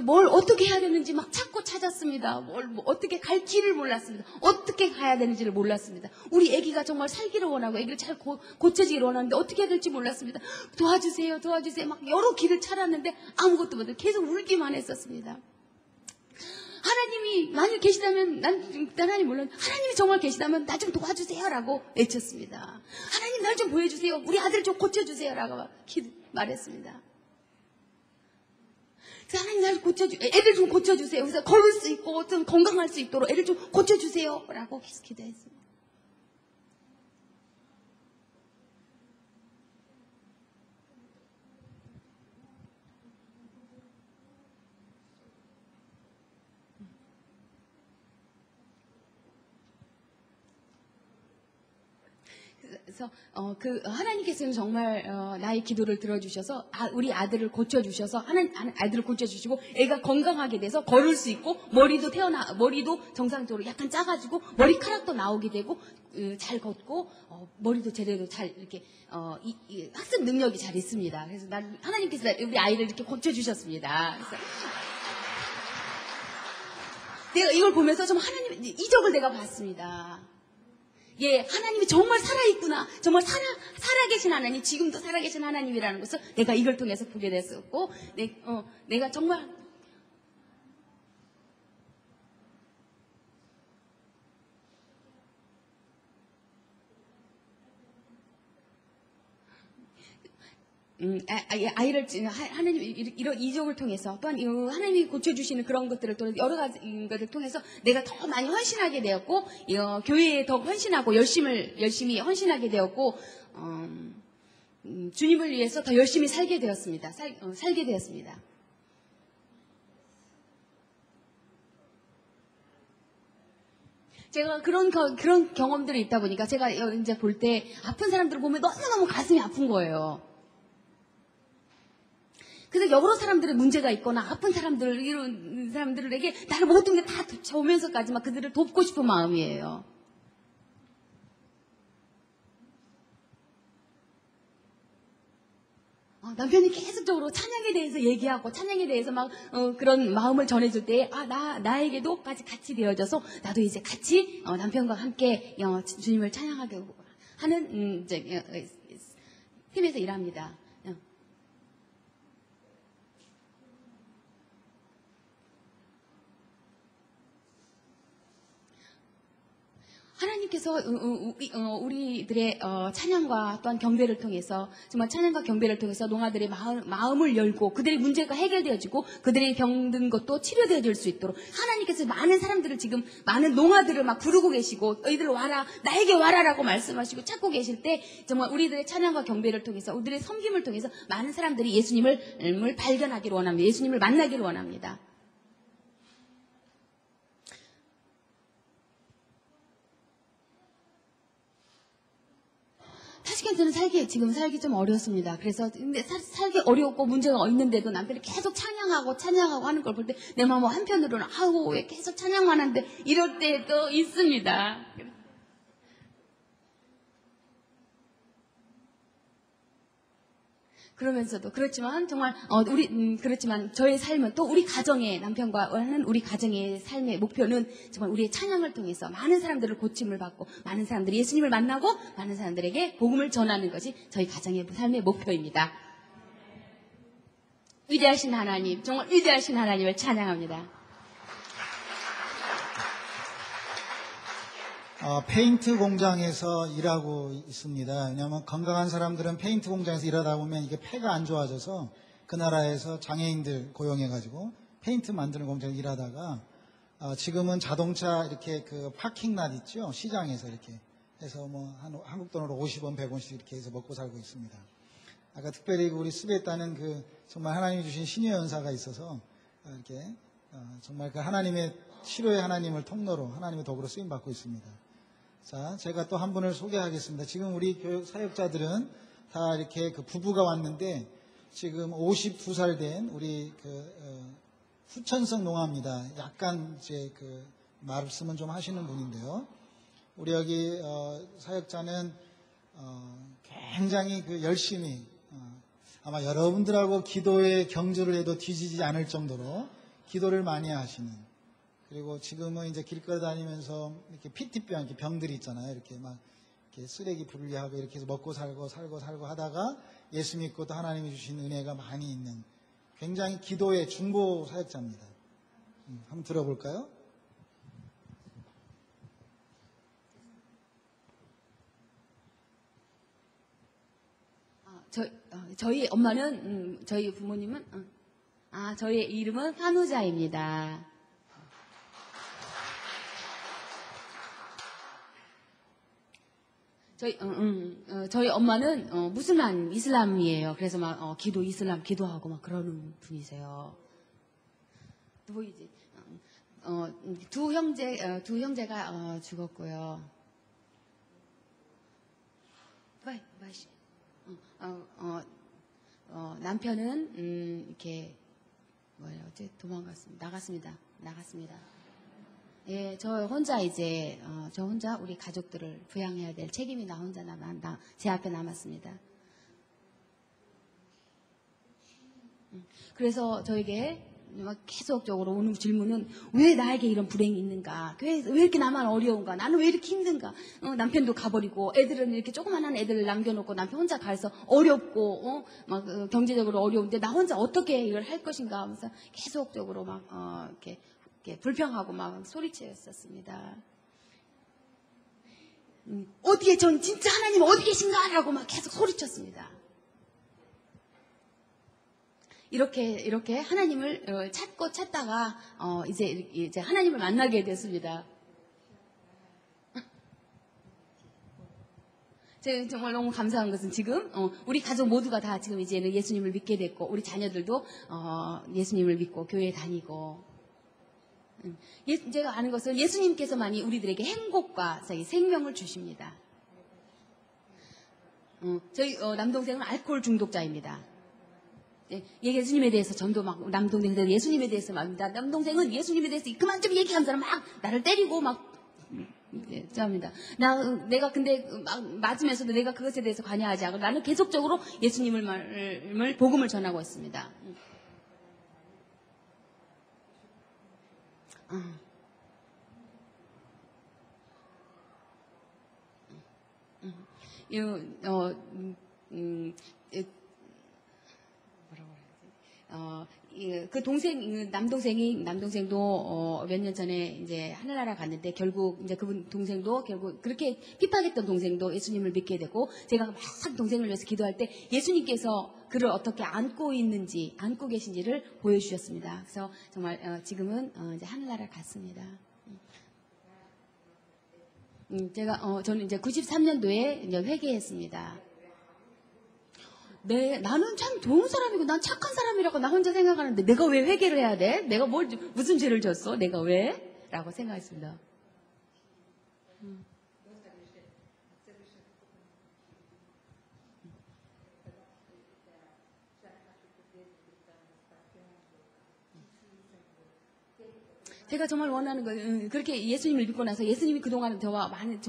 뭘 어떻게 해야 되는지 막 찾았습니다. 어떻게 갈 길을 몰랐습니다. 어떻게 가야 되는지를 몰랐습니다. 우리 아기가 정말 살기를 원하고 아기를 잘 고쳐지기를 원하는데 어떻게 해야 될지 몰랐습니다. 도와주세요. 막 여러 길을 찾았는데 아무것도 못해요. 계속 울기만 했었습니다. 하나님이 만일 계시다면 하나님 몰라 하나님이 정말 계시다면 나 좀 도와주세요라고 외쳤습니다. 하나님 날 좀 보여주세요. 우리 아들 좀 고쳐주세요라고 말했습니다. 그래서 하나님 날 애들 좀 고쳐주세요. 그래서 걸을 수 있고 좀 건강할 수 있도록 애들 좀 고쳐주세요. 라고 계속 기도했습니다. 그래서 하나님께서는 정말 나의 기도를 들어주셔서 우리 아들을 고쳐주셔서 아들을 고쳐주시고 애가 건강하게 돼서 걸을 수 있고 머리도 정상적으로 약간 짜가지고 머리카락도 나오게 되고 잘 걷고 머리도 제대로 잘 이렇게 학습 능력이 잘 있습니다. 그래서 하나님께서 우리 아이를 이렇게 고쳐주셨습니다. 그래서 내가 이걸 보면서 좀 하나님 이적을 내가 봤습니다. 예, 하나님이 정말 살아있구나. 정말 살아계신 하나님, 지금도 살아계신 하나님이라는 것을 내가 이걸 통해서 보게 됐었고, 내가 정말, 아이를, 하나님, 이런 이적을 통해서, 또한 하나님이 고쳐주시는 그런 것들을 또 여러 가지 것을 통해서 내가 더 많이 헌신하게 되었고, 교회에 더 헌신하고, 열심히 헌신하게 되었고, 주님을 위해서 더 열심히 살게 되었습니다. 살게 되었습니다. 제가 그런 경험들이 있다 보니까 제가 이제 볼 때 아픈 사람들을 보면 너무너무 가슴이 아픈 거예요. 그래서 여러 사람들의 문제가 있거나 아픈 사람들, 이런 사람들에게 나를 모든 게 다 오면서까지 막 그들을 돕고 싶은 마음이에요. 남편이 계속적으로 찬양에 대해서 얘기하고 찬양에 대해서 막 그런 마음을 전해줄 때 나에게도 같이 되어져서 나도 이제 같이 남편과 함께 주님을 찬양하게 하는 팀에서 일합니다. 하나님께서 우리들의 찬양과 또한 경배를 통해서 정말 찬양과 경배를 통해서 농아들의 마음을 열고 그들의 문제가 해결되어지고 그들의 병든 것도 치료되어질 수 있도록 하나님께서 많은 사람들을 지금 많은 농아들을 막 부르고 계시고 너희들 와라 나에게 와라라고 말씀하시고 찾고 계실 때 정말 우리들의 찬양과 경배를 통해서 우리들의 섬김을 통해서 많은 사람들이 예수님을 발견하기를 원합니다. 예수님을 만나기를 원합니다. 타시켄트는 지금 살기 좀 어렵습니다. 그래서, 근데 살기 어렵고 문제가 있는데도 남편이 계속 찬양하고 하는 걸 볼 때 내 마음 한편으로는, 왜 계속 찬양만 하는데, 이럴 때도 있습니다. 그러면서도 그렇지만 정말 그렇지만 저의 삶은 또 우리 가정의 남편과 하는 우리 가정의 삶의 목표는 정말 우리의 찬양을 통해서 많은 사람들을 고침을 받고 많은 사람들이 예수님을 만나고 많은 사람들에게 복음을 전하는 것이 저희 가정의 삶의 목표입니다. 위대하신 하나님, 정말 위대하신 하나님을 찬양합니다. 페인트 공장에서 일하고 있습니다. 왜냐하면 건강한 사람들은 페인트 공장에서 일하다 보면 이게 폐가 안 좋아져서 그 나라에서 장애인들 고용해가지고 페인트 만드는 공장에서 일하다가 지금은 자동차 이렇게 그 파킹랏 있죠? 시장에서 이렇게 해서 뭐 한국 돈으로 50원, 100원씩 이렇게 해서 먹고 살고 있습니다. 아까 특별히 우리 수배했다는 그 정말 하나님이 주신 신의 연사가 있어서 이렇게 정말 그 하나님의 치료의 하나님을 통로로 하나님의 도구로 쓰임 받고 있습니다. 자, 제가 또 한 분을 소개하겠습니다. 지금 우리 교육 사역자들은 다 이렇게 그 부부가 왔는데 지금 52살 된 우리 후천성 농아입니다. 약간 이제 그 말씀은 좀 하시는 분인데요. 우리 여기 사역자는 굉장히 그 열심히 아마 여러분들하고 기도에 경주를 해도 뒤지지 않을 정도로 기도를 많이 하시는, 그리고 지금은 이제 길거리 다니면서 이렇게 PT병, 이렇게 병들이 있잖아요. 이렇게 막 이렇게 쓰레기 분리하고 이렇게 해서 먹고 살고 하다가 예수 믿고 또 하나님이 주신 은혜가 많이 있는 굉장히 기도의 중보 사역자입니다. 한번 들어볼까요? 저희 엄마는, 저희 부모님은, 저의 이름은 한우자입니다. 저희 엄마는 무슬만 이슬람이에요. 그래서 막 이슬람 기도하고 막 그러는 분이세요. 또 보이지? 두 형제가 죽었고요. 남편은 이렇게 어째 나갔습니다. 예, 저 혼자 우리 가족들을 부양해야 될 책임이 나 혼자 제 앞에 남았습니다. 그래서 저에게 막 계속적으로 오는 질문은 왜 나에게 이런 불행이 있는가? 왜 이렇게 나만 어려운가? 나는 왜 이렇게 힘든가? 남편도 가버리고 애들은 이렇게 조그만한 애들을 남겨놓고 남편 혼자 가서 어렵고 경제적으로 어려운데 나 혼자 어떻게 이걸 할 것인가 하면서 계속적으로 막 이렇게 불평하고 막 소리쳤었습니다. 어디에 전 진짜 하나님 어디 계신가? 라고 막 계속 소리쳤습니다. 이렇게 하나님을 찾다가 이제 하나님을 만나게 됐습니다. 제가 정말 너무 감사한 것은 지금 우리 가족 모두가 다 지금 이제는 예수님을 믿게 됐고 우리 자녀들도 예수님을 믿고 교회에 다니고 제가 아는 것은 예수님께서만이 우리들에게 행복과 생명을 주십니다. 저희 남동생은 알코올 중독자입니다. 예수님에 대해서 전도 막 남동생들 예수님에 대해서 막 남동생은 예수님에 대해서 그만 좀 얘기하는 사람 막 나를 때리고 막 합니다. 내가 근데 막 맞으면서도 내가 그것에 대해서 관여하지 않고 나는 계속적으로 예수님을 복음을 전하고 있습니다. 그 남동생도 몇 년 전에 이제 하늘나라 갔는데 결국 이제 그분 동생도 결국 그렇게 핍박했던 동생도 예수님을 믿게 되고 제가 막 동생을 위해서 기도할 때 예수님께서 그를 어떻게 안고 계신지를 보여주셨습니다. 그래서 정말 지금은 이제 하늘나라 갔습니다. 저는 이제 93년도에 이제 회개했습니다. 나는 참 좋은 사람이고 난 착한 사람이라고 나 혼자 생각하는데 내가 왜 회개를 해야 돼? 내가 무슨 죄를 졌어? 내가 왜? 라고 생각했습니다. 제가 정말 원하는 건 그렇게 예수님을 믿고 나서 예수님이 그동안 저와 많은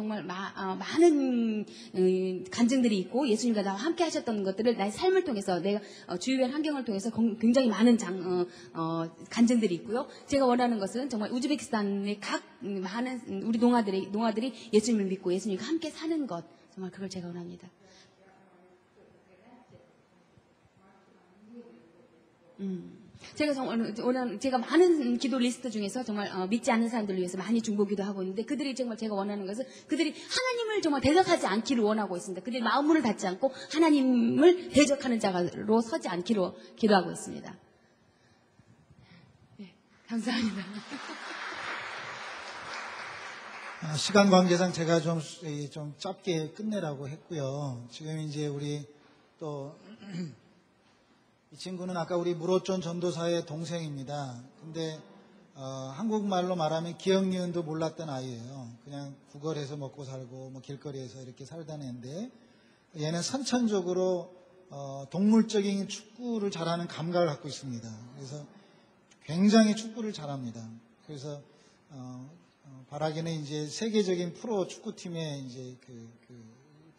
간증들이 있고 예수님과 나와 함께 하셨던 것들을 나의 삶을 통해서 내가 주위의 환경을 통해서 굉장히 많은 간증들이 있고요. 제가 원하는 것은 정말 우즈베키스탄의 많은 우리 농아들이 예수님을 믿고 예수님과 함께 사는 것 정말 그걸 제가 원합니다. 제가 많은 기도 리스트 중에서 정말 믿지 않는 사람들을 위해서 많이 중보기도 하고 있는데 그들이 정말 제가 원하는 것은 그들이 하나님을 정말 대적하지 않기를 원하고 있습니다. 그들이 마음문을 닫지 않고 하나님을 대적하는 자로 서지 않기로 기도하고 있습니다. 네, 감사합니다. 시간 관계상 제가 좀 짧게 끝내라고 했고요. 지금 이제 우리 또 이 친구는 아까 우리 무로존 전도사의 동생입니다. 근데 한국말로 말하면 기억 니은도 몰랐던 아이예요. 그냥 구걸해서 먹고 살고 뭐 길거리에서 이렇게 살던 애인데 얘는 선천적으로 동물적인 축구를 잘하는 감각을 갖고 있습니다. 그래서 굉장히 축구를 잘합니다. 그래서 바라기는 이제 세계적인 프로 축구팀의 이제 그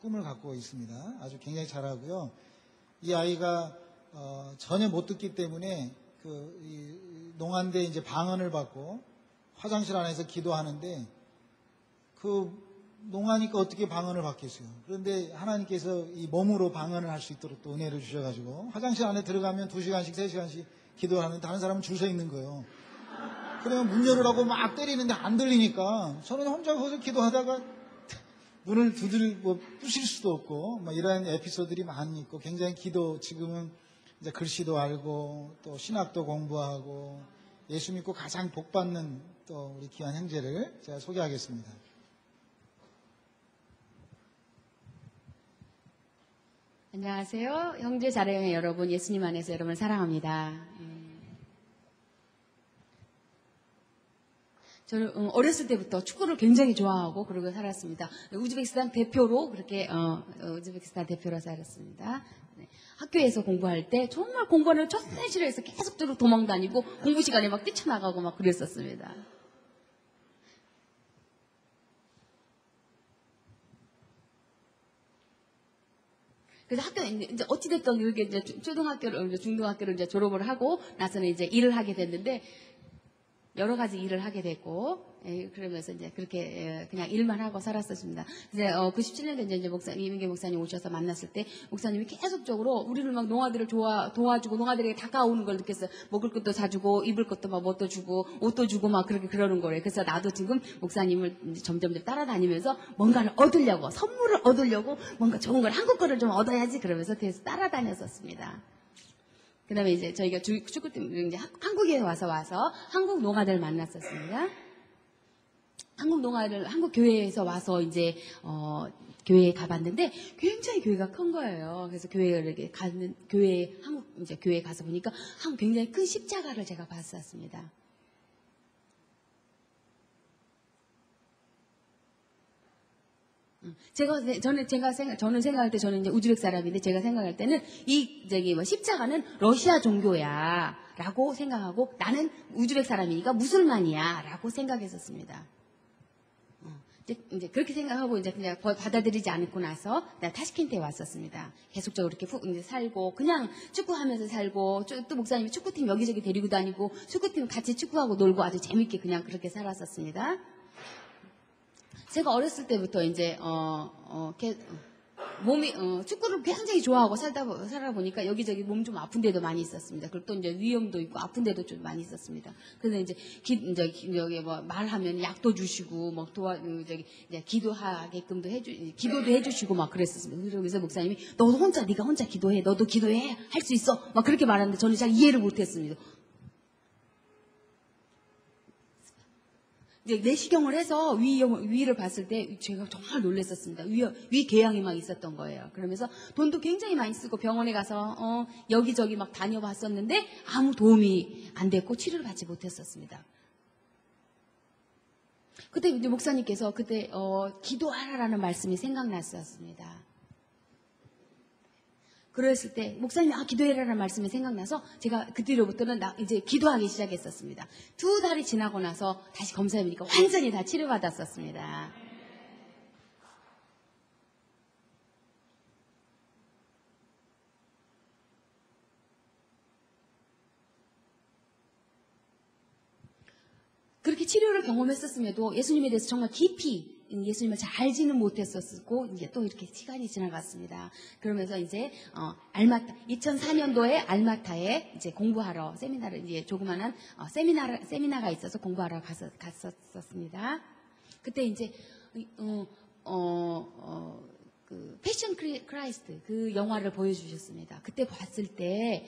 꿈을 갖고 있습니다. 아주 굉장히 잘하고요. 이 아이가 전혀 못 듣기 때문에 이 농안대 이제 방언을 받고 화장실 안에서 기도하는데 농아니까 어떻게 방언을 받겠어요. 그런데 하나님께서 이 몸으로 방언을 할 수 있도록 또 은혜를 주셔가지고 화장실 안에 들어가면 2시간씩 3시간씩 기도하는데 다른 사람은 줄 서 있는 거예요. 그러면 문 열으라고 막 때리는데 안 들리니까 저는 혼자 거기서 기도하다가 문을 부실 수도 없고 이런 에피소드들이 많이 있고 굉장히 지금은 이제 글씨도 알고 또 신학도 공부하고 예수 믿고 가장 복받는 또 우리 귀한 형제를 제가 소개하겠습니다. 안녕하세요. 형제 자매의 여러분, 예수님 안에서 여러분을 사랑합니다. 저는 어렸을 때부터 축구를 굉장히 좋아하고 그러고 살았습니다. 우즈베키스탄 대표로 그렇게 우즈베키스탄 대표로 살았습니다. 네. 학교에서 공부할 때 정말 공부를 정말 싫어해서 계속적으로 도망 다니고 공부 시간에 막 뛰쳐나가고 막 그랬었습니다. 그래서 학교 이제 어찌됐든 이렇게 이제 초등학교를 이제 중등학교를 이제 졸업을 하고 나서는 이제 일을 하게 됐는데 여러 가지 일을 하게 됐고 그러면서 이제 그렇게 그냥 일만 하고 살았었습니다. 이제 97년도에 이제 이민계 목사님 오셔서 만났을 때 목사님이 계속적으로 우리를 막 농아들을 도와주고 농아들에게 다가오는 걸 느꼈어요. 먹을 것도 사주고 입을 것도 막 뭣도 주고 옷도 주고 막 그렇게 그러는 거예요. 그래서 나도 지금 목사님을 이제 점점 따라다니면서 뭔가를 얻으려고 선물을 얻으려고 뭔가 좋은 걸 한국 거를 좀 얻어야지 그러면서 계속 따라다녔었습니다. 그 다음에 이제 저희가 축구팀, 이제 한국에 와서 한국 농아들 만났었습니다. 한국 교회에서 와서 이제, 교회에 가봤는데 굉장히 교회가 큰 거예요. 그래서 교회에 가서 보니까 굉장히 큰 십자가를 제가 봤었습니다. 저는 생각할 때 저는 이제 우즈벡 사람인데 제가 생각할 때는 십자가는 러시아 종교야라고 생각하고 나는 우즈벡 사람이니까 무슬만이야라고 생각했었습니다. 이제 그렇게 생각하고 이제 그냥 받아들이지 않고 나서 나 타시켄트에 왔었습니다. 계속적으로 이렇게 이제 살고 그냥 축구하면서 살고 또 목사님이 축구팀 여기저기 데리고 다니고 축구팀 같이 축구하고 놀고 아주 재밌게 그냥 그렇게 살았었습니다. 제가 어렸을 때부터 이제 축구를 굉장히 좋아하고 살다 보니까 여기저기 몸 좀 아픈 데도 많이 있었습니다. 그리고 또 이제 위험도 있고 아픈 데도 좀 많이 있었습니다. 그래서 이제 여기 뭐 말하면 약도 주시고 뭐 이제 기도하게끔도 기도도 해주시고 막 그랬었습니다. 그래서 목사님이 네가 혼자 기도해, 너도 기도해, 할 수 있어, 막 그렇게 말하는데 저는 잘 이해를 못했습니다. 이제 내시경을 해서 위를 봤을 때 제가 정말 놀랐었습니다. 위 궤양이 막 있었던 거예요. 그러면서 돈도 굉장히 많이 쓰고 병원에 가서 여기저기 막 다녀봤었는데 아무 도움이 안 됐고 치료를 받지 못했었습니다. 그때 이제 목사님께서 그때 기도하라라는 말씀이 생각났었습니다. 그랬을 때 목사님이 기도해라라는 말씀이 생각나서 제가 그 뒤로부터는 이제 기도하기 시작했었습니다. 2달이 지나고 나서 다시 검사해보니까 완전히 다 치료받았었습니다. 그렇게 치료를 경험했었음에도 예수님에 대해서 정말 깊이 예수님을 잘 알지는 못했었고 이제 또 이렇게 시간이 지나갔습니다. 그러면서 이제 2004년도에 알마타에 이제 공부하러 세미나를 이제 조그마한 세미나가 있어서 공부하러 갔었습니다. 그때 이제 그 패션 크라이스트 그 영화를 보여주셨습니다. 그때 봤을 때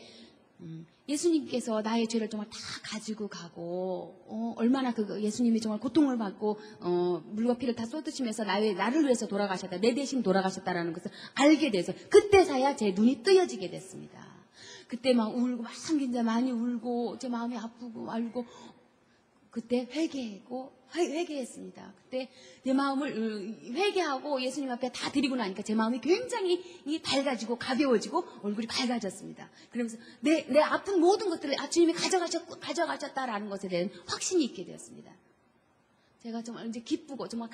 예수님께서 나의 죄를 정말 다 가지고 가고 얼마나 예수님이 정말 고통을 받고 물과 피를 다 쏟으시면서 나를 위해서 돌아가셨다, 내 대신 돌아가셨다라는 것을 알게 돼서 그때서야 제 눈이 뜨여지게 됐습니다. 그때 막 울고 막 진짜 많이 울고 제 마음이 아프고 알고 그때 회개했습니다. 그때 내 마음을 회개하고 예수님 앞에 다 드리고 나니까 제 마음이 굉장히 밝아지고 가벼워지고 얼굴이 밝아졌습니다. 그러면서 내 아픈 모든 것들을 주님이 가져가셨다라는 것에 대한 확신이 있게 되었습니다. 제가 정말 이제 기쁘고 정말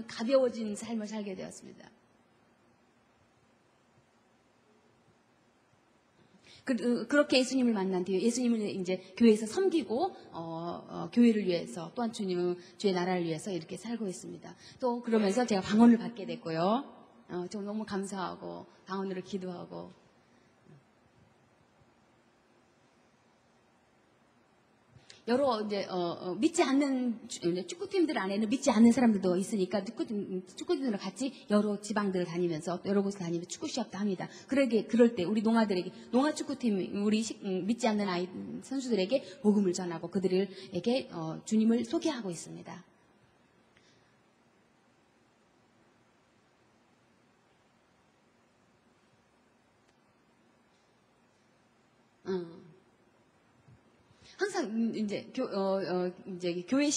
가벼워진 삶을 살게 되었습니다. 그렇게 예수님을 만난 뒤에 예수님을 이제 교회에서 섬기고 교회를 위해서 또한 주의 나라를 위해서 이렇게 살고 있습니다. 또 그러면서 제가 방언을 받게 됐고요. 좀 너무 감사하고 방언으로 기도하고 여러 이제 믿지 않는 축구팀들 안에는 믿지 않는 사람들도 있으니까 축구팀들과 같이 여러 지방들을 다니면서 여러 곳을 다니면서 축구 시합도 합니다. 그럴 때 우리 농아들에게 농아 축구팀 우리 믿지 않는 아이 선수들에게 복음을 전하고 그들에게 주님을 소개하고 있습니다. 항상 이제 교회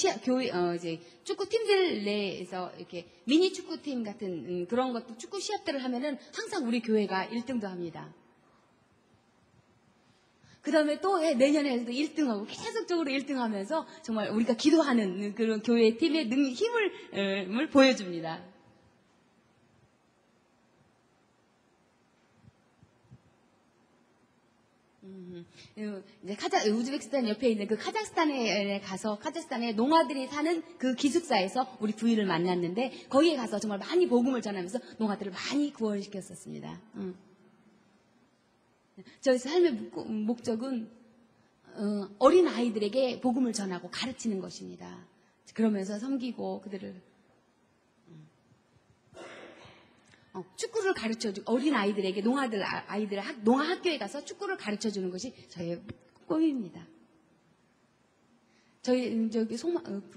이제 축구 팀들 내에서 이렇게 미니 축구 팀 같은 그런 것도 축구 시합들을 하면은 항상 우리 교회가 1등도 합니다. 그 다음에 또 내년에도 1등하고 계속적으로 1등하면서 정말 우리가 기도하는 그런 교회 팀의 힘을 보여줍니다. 이제 우즈베키스탄 옆에 있는 그 카자흐스탄에 가서 카자흐스탄에 농아들이 사는 그 기숙사에서 우리 부인을 만났는데 거기에 가서 정말 많이 복음을 전하면서 농아들을 많이 구원시켰었습니다. 저희 삶의 목적은 어린 아이들에게 복음을 전하고 가르치는 것입니다. 그러면서 섬기고 그들을 축구를 가르쳐주고 어린 아이들에게 아이들 농아 학교에 가서 축구를 가르쳐주는 것이 저의 꿈입니다. 저희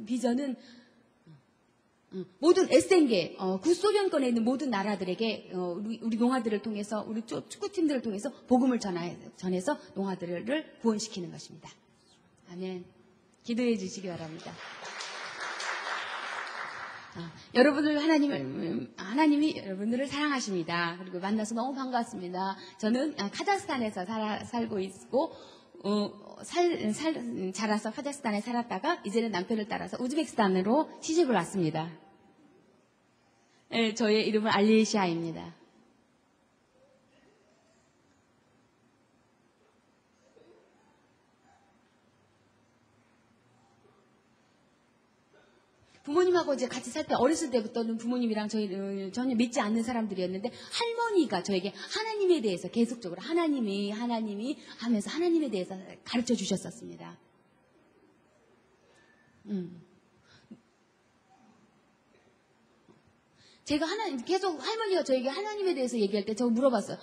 비전은 모든 에센계 구소련권에 있는 모든 나라들에게 우리 농아들을 통해서 우리 축구팀들을 통해서 복음을 전해서 농아들을 구원시키는 것입니다. 아멘. 기도해 주시기 바랍니다. 하나님이 여러분들을 사랑하십니다. 그리고 만나서 너무 반갑습니다. 저는 카자흐스탄에서 살고 있고, 자라서 카자흐스탄에 살았다가 이제는 남편을 따라서 우즈베키스탄으로 시집을 왔습니다. 네, 저의 이름은 알리시아입니다. 부모님하고 이제 같이 살 때 어렸을 때부터는 부모님이랑 저희 전혀 믿지 않는 사람들이었는데 할머니가 저에게 하나님에 대해서 계속적으로 하나님이 하면서 하나님에 대해서 가르쳐 주셨었습니다. 제가 계속 할머니가 저에게 하나님에 대해서 얘기할 때 저 물어봤어요.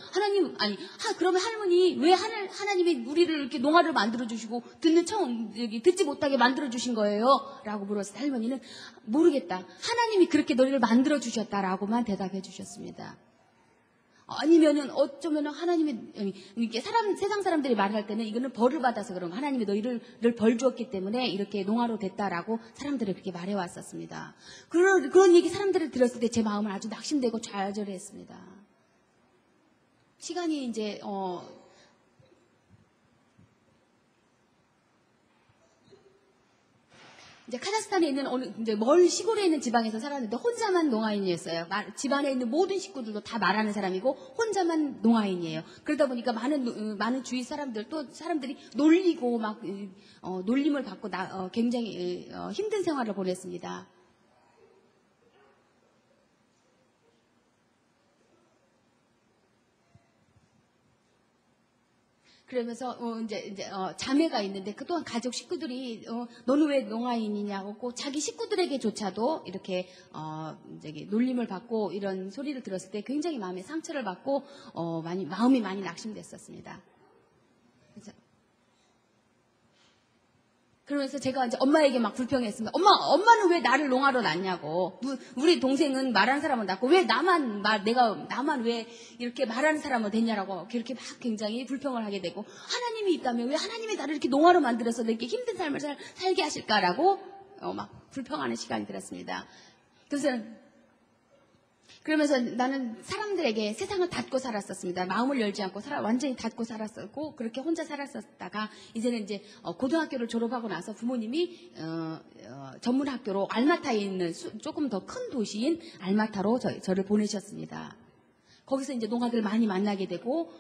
그러면 할머니 왜 하나님이 우리를 이렇게 농아를 만들어주시고 듣지 못하게 만들어주신 거예요? 라고 물었을 때 할머니는 모르겠다. 하나님이 그렇게 너희를 만들어주셨다라고만 대답해 주셨습니다. 아니면은 어쩌면은 하나님이 이렇게 세상 사람들이 말할 때는 이거는 벌을 받아서 그런 거. 하나님이 너희를 벌 주었기 때문에 이렇게 농아로 됐다라고 사람들이 그렇게 말해 왔었습니다. 그런 얘기 사람들이 들었을 때 제 마음은 아주 낙심되고 좌절했습니다. 시간이 이제 이제 카자흐스탄에 있는 이제 멀 시골에 있는 지방에서 살았는데 혼자만 농아인이었어요. 집안에 있는 모든 식구들도 다 말하는 사람이고 혼자만 농아인이에요. 그러다 보니까 많은 주위 사람들이 놀리고 막 놀림을 받고 굉장히 힘든 생활을 보냈습니다. 그러면서 이제 자매가 있는데 그동안 가족 식구들이 너는 왜 농아인이냐고 자기 식구들에게조차도 이렇게 놀림을 받고 이런 소리를 들었을 때 굉장히 마음에 상처를 받고 마음이 많이 낙심됐었습니다. 그러면서 제가 이제 엄마에게 막 불평했습니다. 엄마는 왜 나를 농아로 낳냐고. 우리 동생은 말하는 사람을 낳고 왜 나만 왜 이렇게 말하는 사람을 됐냐라고 그렇게 막 굉장히 불평을 하게 되고 하나님이 있다면 왜 하나님이 나를 이렇게 농아로 만들어서 이렇게 힘든 삶을 살게 하실까라고 막 불평하는 시간이 들었습니다. 그러면서 나는 사람들에게 세상을 닫고 살았었습니다. 마음을 열지 않고 완전히 닫고 살았었고 그렇게 혼자 살았었다가 이제는 이제 고등학교를 졸업하고 나서 부모님이 전문학교로 알마타에 있는 조금 더 큰 도시인 알마타로 저를 보내셨습니다. 거기서 이제 농아들 많이 만나게 되고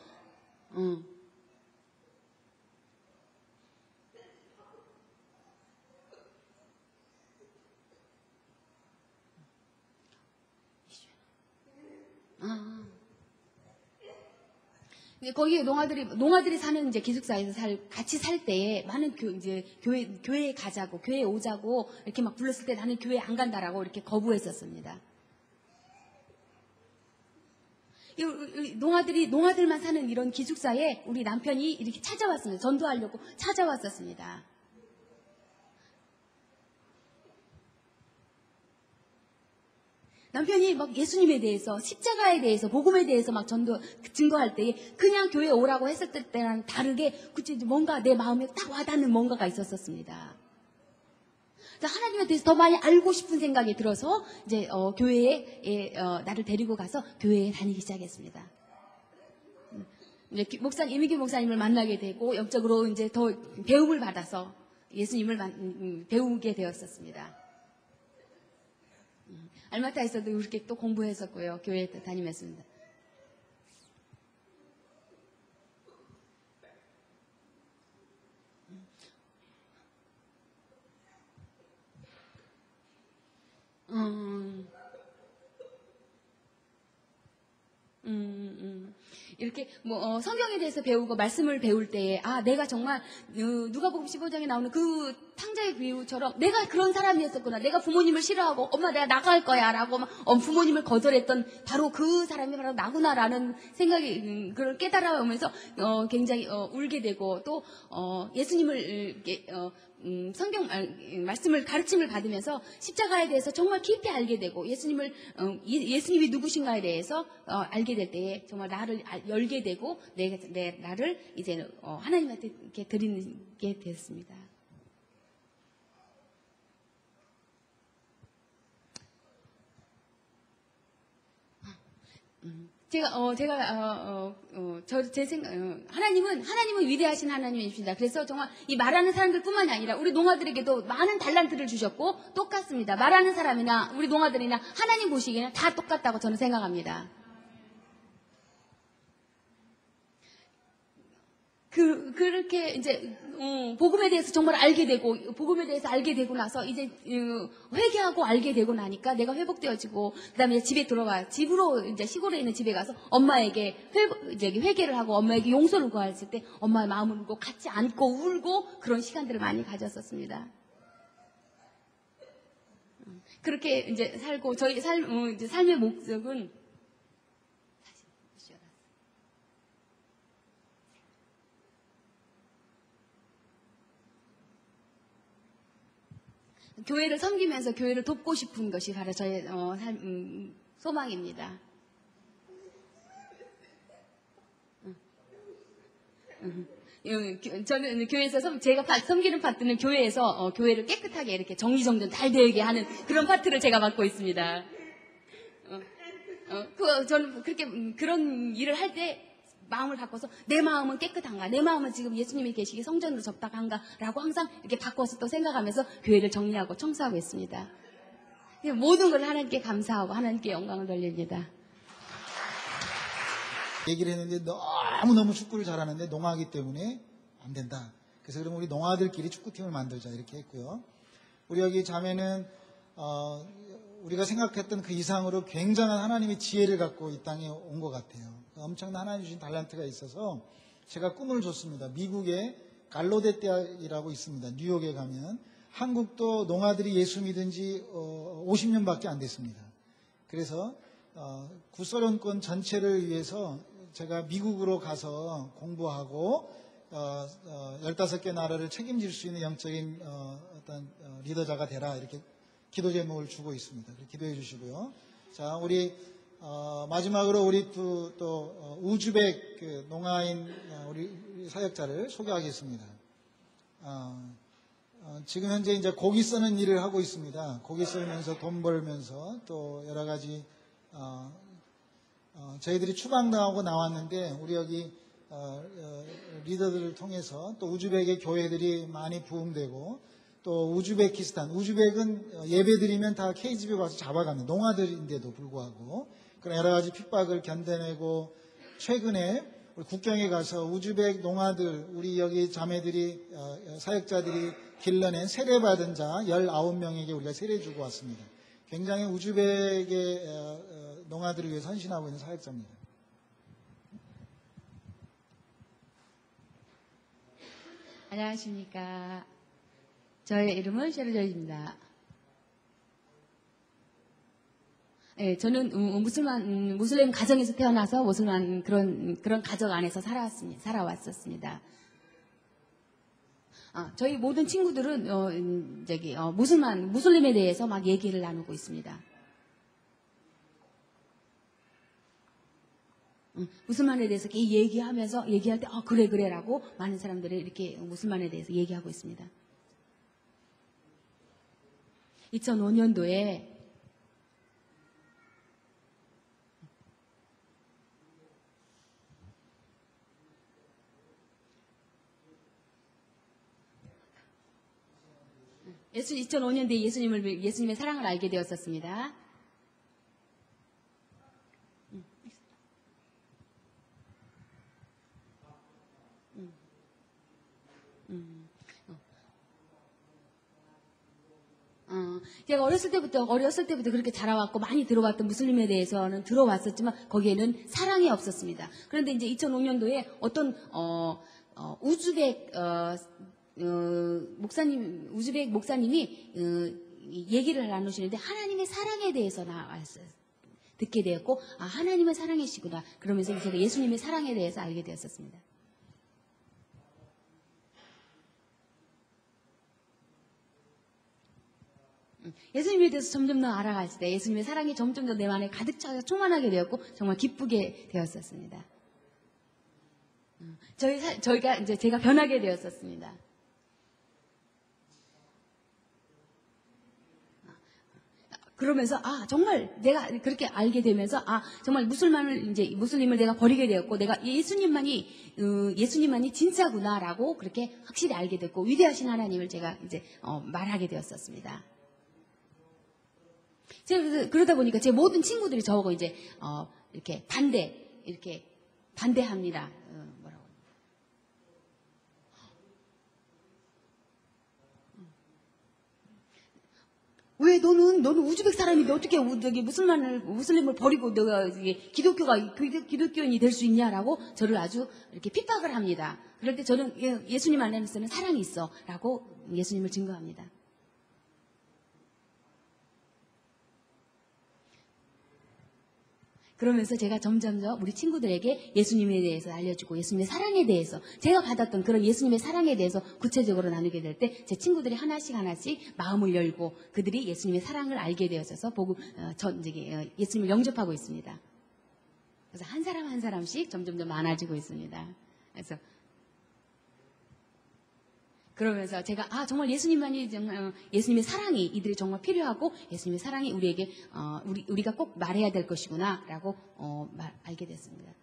거기 농아들이 사는 이제 기숙사에서 같이 살 때에 많은 이제 교회에 가자고, 교회에 오자고 이렇게 막 불렀을 때 나는 교회 안 간다라고 이렇게 거부했었습니다. 농아들만 사는 이런 기숙사에 우리 남편이 이렇게 찾아왔습니다. 전도하려고 찾아왔었습니다. 남편이 막 예수님에 대해서, 십자가에 대해서, 복음에 대해서 막 증거할 때에 그냥 교회에 오라고 했을 때랑 다르게 그치 뭔가 내 마음에 딱 와닿는 뭔가가 있었습니다. 하나님에 대해서 더 많이 알고 싶은 생각이 들어서 이제 교회에 나를 데리고 가서 교회에 다니기 시작했습니다. 이제 이민규 목사님을 만나게 되고 영적으로 이제 더 배움을 받아서 예수님을 배우게 되었었습니다. 알마타에서도 이렇게 또 공부했었고요. 교회에 다니면습니다. 이렇게 성경에 대해서 배우고 말씀을 배울 때에 내가 정말 누가복음 15장에 나오는 그 탕자의 비유처럼 내가 그런 사람이었었구나. 내가 부모님을 싫어하고 엄마 내가 나갈 거야라고 부모님을 거절했던 바로 그 사람이 바로 나구나라는 생각이 그걸 깨달아오면서 굉장히 울게 되고 또 예수님을 성경 말씀을 가르침을 받으면서 십자가에 대해서 정말 깊이 알게 되고 예수님이 누구신가에 대해서 알게 될 때에 정말 나를 열게 되고 나를 이제 하나님한테 이렇게 드리게 되었습니다. 제 생각, 하나님은 위대하신 하나님이십니다. 그래서 정말 이 말하는 사람들뿐만이 아니라 우리 농아들에게도 많은 달란트를 주셨고 똑같습니다. 말하는 사람이나 우리 농아들이나 하나님 보시기에는 다 똑같다고 저는 생각합니다. 그렇게 이제 복음에 대해서 정말 알게 되고 복음에 대해서 알게 되고 나서 이제 회개하고 알게 되고 나니까 내가 회복되어지고 그다음에 집에 들어가 집으로 이제 시골에 있는 집에 가서 엄마에게 회개를 하고 엄마에게 용서를 구했을 때 엄마의 마음을 울고 같이 안고 울고 그런 시간들을 많이 가졌었습니다. 그렇게 이제 살고 저희 삶의 목적은 교회를 섬기면서 교회를 돕고 싶은 것이 바로 저의 소망입니다. 저는 교회에서 제가 섬기는 파트는 교회에서 교회를 깨끗하게 이렇게 정리정돈 잘 되게 하는 그런 파트를 제가 맡고 있습니다. 저는 그렇게 그런 일을 할 때 마음을 바꿔서 내 마음은 깨끗한가, 내 마음은 지금 예수님이 계시기 성전으로 적당한가라고 항상 이렇게 바꿔서 또 생각하면서 교회를 정리하고 청소하고 있습니다. 모든 걸 하나님께 감사하고 하나님께 영광을 돌립니다. 얘기를 했는데 너무너무 축구를 잘하는데 농아이기 때문에 안 된다. 그래서 그럼 우리 농아들끼리 축구팀을 만들자 이렇게 했고요. 우리 여기 자매는 우리가 생각했던 그 이상으로 굉장한 하나님의 지혜를 갖고 이 땅에 온 것 같아요. 엄청난 하나님 주신 달란트가 있어서 제가 꿈을 줬습니다. 미국에 갈로데 대학이라고 있습니다. 뉴욕에 가면 한국도 농아들이 예수 믿은 지 50년밖에 안 됐습니다. 그래서 구소련권 전체를 위해서 제가 미국으로 가서 공부하고 15개 나라를 책임질 수 있는 영적인 어떤 리더자가 되라 이렇게 기도 제목을 주고 있습니다. 기도해 주시고요. 자, 우리 마지막으로 우리 또 우즈벡 그 농아인 우리 사역자를 소개하겠습니다. 지금 현재 이제 고기 써는 일을 하고 있습니다. 고기 썰면서 돈 벌면서 또 여러 가지 저희들이 추방당하고 나왔는데 우리 여기 리더들을 통해서 또 우즈벡의 교회들이 많이 부흥되고 또 우즈벡은 예배드리면 다 KGB 와서 잡아가는 농아들인데도 불구하고 그런 여러 가지 핍박을 견뎌내고 최근에 우리 국경에 가서 우즈벡 농아들 우리 여기 자매들이 사역자들이 길러낸 세례받은 자 19명에게 우리가 세례 주고 왔습니다. 굉장히 우즈벡의 농아들을 위해 선신하고 있는 사역자입니다. 안녕하십니까. 저의 이름은 셰르절입니다. 네, 저는 무슬림 가정에서 태어나서 무슬만 그런 가정 안에서 살아왔었습니다. 저희 모든 친구들은 무슬림에 대해서 막 얘기를 나누고 있습니다. 무슬만에 대해서 얘기할 때 그래라고 많은 사람들이 이렇게 무슬만에 대해서 얘기하고 있습니다. 2005년도에 예수님의 사랑을 알게 되었었습니다. 제가 어렸을 때부터 그렇게 자라왔고 많이 들어왔던 무슬림에 대해서는 들어왔었지만 거기에는 사랑이 없었습니다. 그런데 이제 2005년도에 어떤 우즈벡 목사님이 얘기를 나누시는데 하나님의 사랑에 대해서 듣게 되었고 하나님은 사랑이시구나. 그러면서 제가 예수님의 사랑에 대해서 알게 되었었습니다. 예수님에 대해서 점점 더 알아갈 때 예수님의 사랑이 점점 더 내 안에 가득 차서 충만하게 되었고 정말 기쁘게 되었었습니다. 제가 변하게 되었었습니다. 그러면서 정말 내가 그렇게 알게 되면서 정말 무슬림을 내가 버리게 되었고 내가 예수님만이 진짜구나라고 그렇게 확실히 알게 됐고 위대하신 하나님을 제가 이제 말하게 되었었습니다. 그러다 보니까 제 모든 친구들이 저하고 이제 이렇게 반대합니다. 왜 너는 우즈벡 사람인데 어떻게 무슬림을 버리고 너가 기독교인이 될 수 있냐라고 저를 아주 이렇게 핍박을 합니다. 그럴 때 저는 예수님 안에서는 사랑이 있어라고 예수님을 증거합니다. 그러면서 제가 점점점 우리 친구들에게 예수님에 대해서 알려주고 예수님의 사랑에 대해서 제가 받았던 그런 예수님의 사랑에 대해서 구체적으로 나누게 될 때 제 친구들이 하나씩 마음을 열고 그들이 예수님의 사랑을 알게 되어서 예수님을 영접하고 있습니다. 그래서 한 사람 한 사람씩 점점 더 많아지고 있습니다. 그러면서 제가 정말 예수님의 사랑이 이들이 정말 필요하고 예수님의 사랑이 우리에게 우리가 꼭 말해야 될 것이구나라고 알게 됐습니다.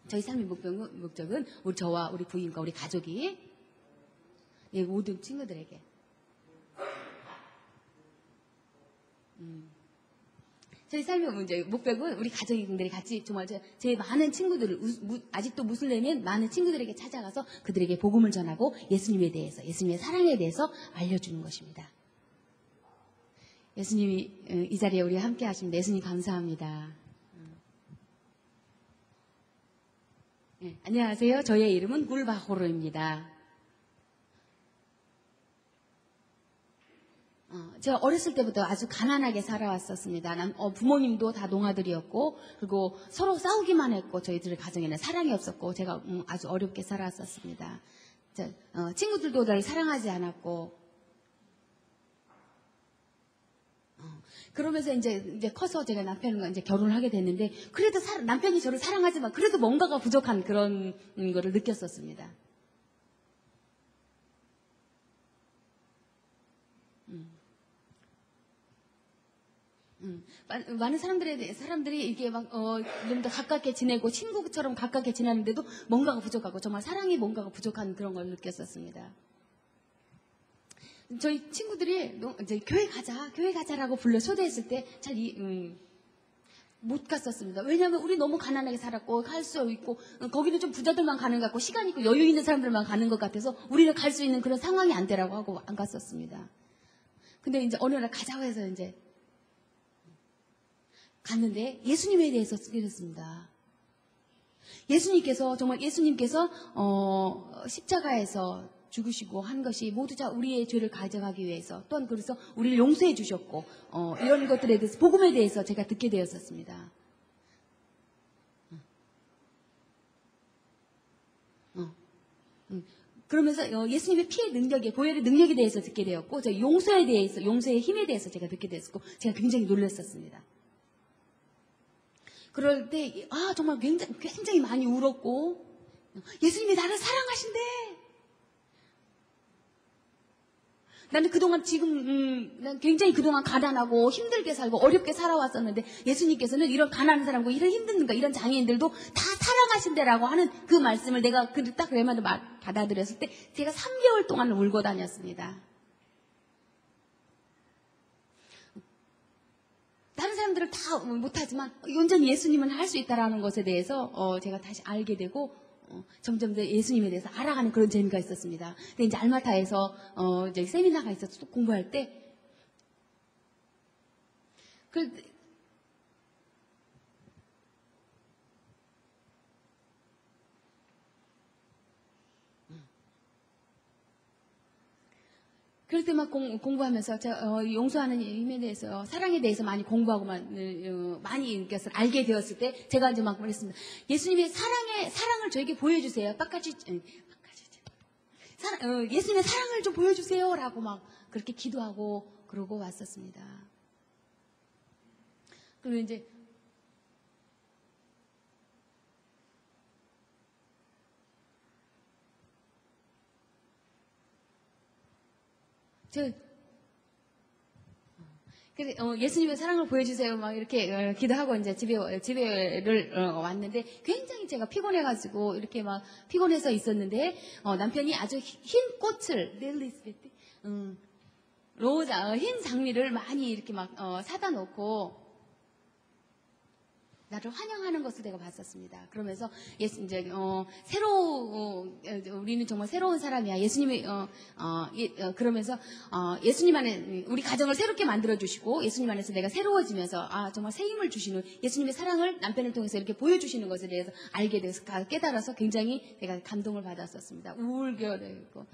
저희 삶의 목적은 저와 우리 부인과 우리 가족이 모든 친구들에게 저희 삶의 목적은 우리 가족들이 같이 정말 제 많은 친구들을 아직도 무슬림인 많은 친구들에게 찾아가서 그들에게 복음을 전하고 예수님에 대해서 예수님의 사랑에 대해서 알려주는 것입니다. 예수님이 이 자리에 우리와 함께 하십니다. 예수님 감사합니다. 네, 안녕하세요. 저의 이름은 굴바호르입니다. 제가 어렸을 때부터 아주 가난하게 살아왔었습니다. 부모님도 다 농아들이었고 그리고 서로 싸우기만 했고 저희들 가정에는 사랑이 없었고 제가 아주 어렵게 살아왔었습니다. 친구들도 저를 사랑하지 않았고 그러면서 이제 커서 제가 남편과 이제 결혼을 하게 됐는데 그래도 남편이 저를 사랑하지만 그래도 뭔가가 부족한 그런 거를 느꼈었습니다. 많은 사람들이 이게 좀 더 가깝게 지내고 친구처럼 가깝게 지내는데도 뭔가가 부족하고 정말 사랑이 뭔가가 부족한 그런 걸 느꼈었습니다. 저희 친구들이 이제 교회 가자라고 불러 초대했을 때 잘 못 갔었습니다. 왜냐하면 우리 너무 가난하게 살았고 갈 수 있고 거기는 좀 부자들만 가는 것 같고 시간 있고 여유 있는 사람들만 가는 것 같아서 우리는 갈 수 있는 그런 상황이 안 되라고 하고 안 갔었습니다. 근데 이제 어느 날 가자고 해서 이제 갔는데 예수님에 대해서 쓰게 됐습니다. 예수님께서 십자가에서 죽으시고 한 것이 모두 다 우리의 죄를 가져가기 위해서, 또한 그래서 우리를 용서해 주셨고, 이런 것들에 대해서, 복음에 대해서 제가 듣게 되었었습니다. 그러면서 예수님의 피의 능력에, 보혈의 능력에 대해서 듣게 되었고, 저 용서에 대해서, 용서의 힘에 대해서 제가 듣게 되었고, 제가 굉장히 놀랐었습니다. 그럴 때 정말 굉장히 많이 울었고, 예수님이 나를 사랑하신대. 나는 그동안 난 굉장히 그동안 가난하고 힘들게 살고 어렵게 살아왔었는데, 예수님께서는 이런 가난한 사람과 이런 힘든가 이런 장애인들도 다 사랑하신대라고 하는 그 말씀을 내가 딱 그래만 받아들였을 때 제가 3개월 동안 울고 다녔습니다. 다른 사람들은 다 못하지만 온전히 예수님은 할 수 있다라는 것에 대해서 제가 다시 알게 되고, 점점 더 예수님에 대해서 알아가는 그런 재미가 있었습니다. 근데 이제 알마타에서 이제 세미나가 있어서 또 공부할 때, 그럴 때 막 공부하면서 용서하는 힘에 대해서, 사랑에 대해서 많이 공부하고 많이 이것을 알게 되었을 때 제가 이제 막 그랬습니다. 예수님의 사랑을 저에게 보여주세요. 예수님의 사랑을 좀 보여주세요라고 막 그렇게 기도하고 그러고 왔었습니다. 그리고 이제 예수님의 사랑을 보여주세요. 막 이렇게 기도하고 이제 집에를 왔는데, 굉장히 제가 피곤해가지고 이렇게 막 피곤해서 있었는데, 남편이 아주 흰 꽃을, 로자, 흰 장미를 많이 이렇게 막 사다 놓고 나를 환영하는 것을 내가 봤었습니다. 그러면서 우리는 정말 새로운 사람이야. 예수님이 그러면서 예수님 안에 우리 가정을 새롭게 만들어 주시고, 예수님 안에서 내가 새로워지면서 정말 새 힘을 주시는 예수님의 사랑을 남편을 통해서 이렇게 보여주시는 것에 대해서 알게 돼서 깨달아서 굉장히 내가 감동을 받았었습니다. 울게 되고,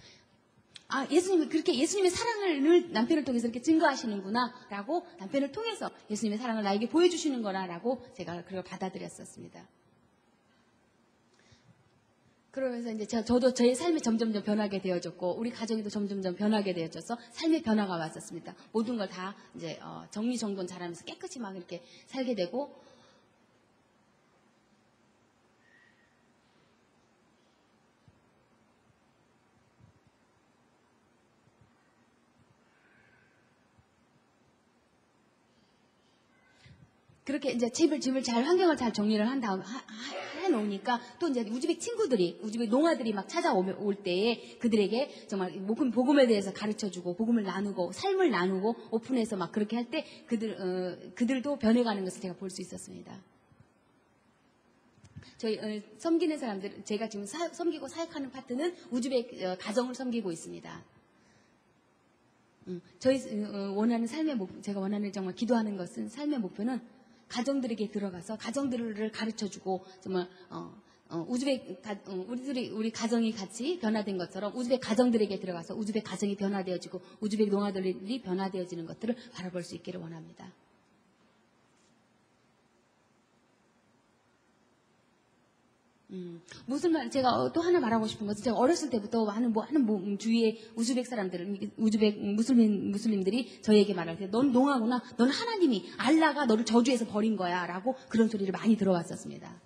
예수님이 그렇게 예수님의 사랑을 남편을 통해서 이렇게 증거하시는구나라고, 남편을 통해서 예수님의 사랑을 나에게 보여주시는구나라고 제가 그걸 받아들였었습니다. 그러면서 이제 저도 저의 삶이 점점점 변하게 되어졌고, 우리 가정이도 점점점 변하게 되어져서 삶의 변화가 왔었습니다. 모든 걸 다 이제 정리정돈 잘하면서 깨끗이 막 이렇게 살게 되고, 그렇게 이제 집을 환경을 잘 정리를 한 다음 해놓으니까, 또 이제 우즈벡 친구들이, 우즈벡 농아들이 막 찾아올 때에 그들에게 정말 복음에 대해서 가르쳐주고, 복음을 나누고, 삶을 나누고, 오픈해서 막 그렇게 할 때 그들도 변해가는 것을 제가 볼 수 있었습니다. 저희 섬기는 사람들, 제가 지금 섬기고 사역하는 파트는 우즈벡 가정을 섬기고 있습니다. 제가 원하는 정말 기도하는 것은, 삶의 목표는 가정들에게 들어가서 가정들을 가르쳐주고, 정말 우리 가정이 같이 변화된 것처럼 우즈벡 가정들에게 들어가서 우즈벡 가정이 변화되어지고 우즈벡 농아들이 변화되어지는 것들을 바라볼 수 있기를 원합니다. 제가 또 하나 말하고 싶은 것은, 제가 어렸을 때부터 주위에 우즈벡 사람들, 우즈벡 무슬림들이 저에게 말할 때, 넌 농아구나, 넌 하나님이, 알라가 너를 저주해서 버린 거야 라고 그런 소리를 많이 들어왔었습니다.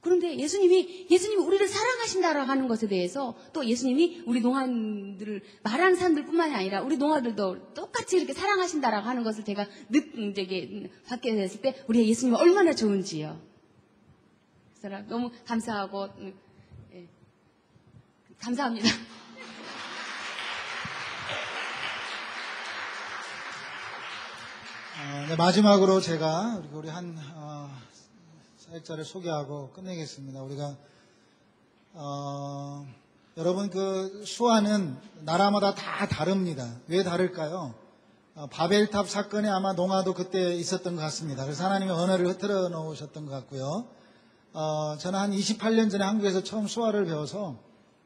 그런데 예수님이 우리를 사랑하신다라고 하는 것에 대해서, 또 예수님이 우리 농아들을, 말하는 사람들 뿐만이 아니라 우리 농아들도 똑같이 이렇게 사랑하신다라고 하는 것을 제가 받게 됐을 때, 우리 예수님이 얼마나 좋은지요. 너무 감사하고, 감사합니다. 마지막으로 제가 우리 한 사역자를 소개하고 끝내겠습니다. 우리가 여러분, 그 수아는 나라마다 다 다릅니다. 왜 다를까요? 바벨탑 사건에 아마 농아도 그때 있었던 것 같습니다. 그래서 하나님의 언어를 흐트러 놓으셨던 것 같고요. 저는 한 28년 전에 한국에서 처음 수화를 배워서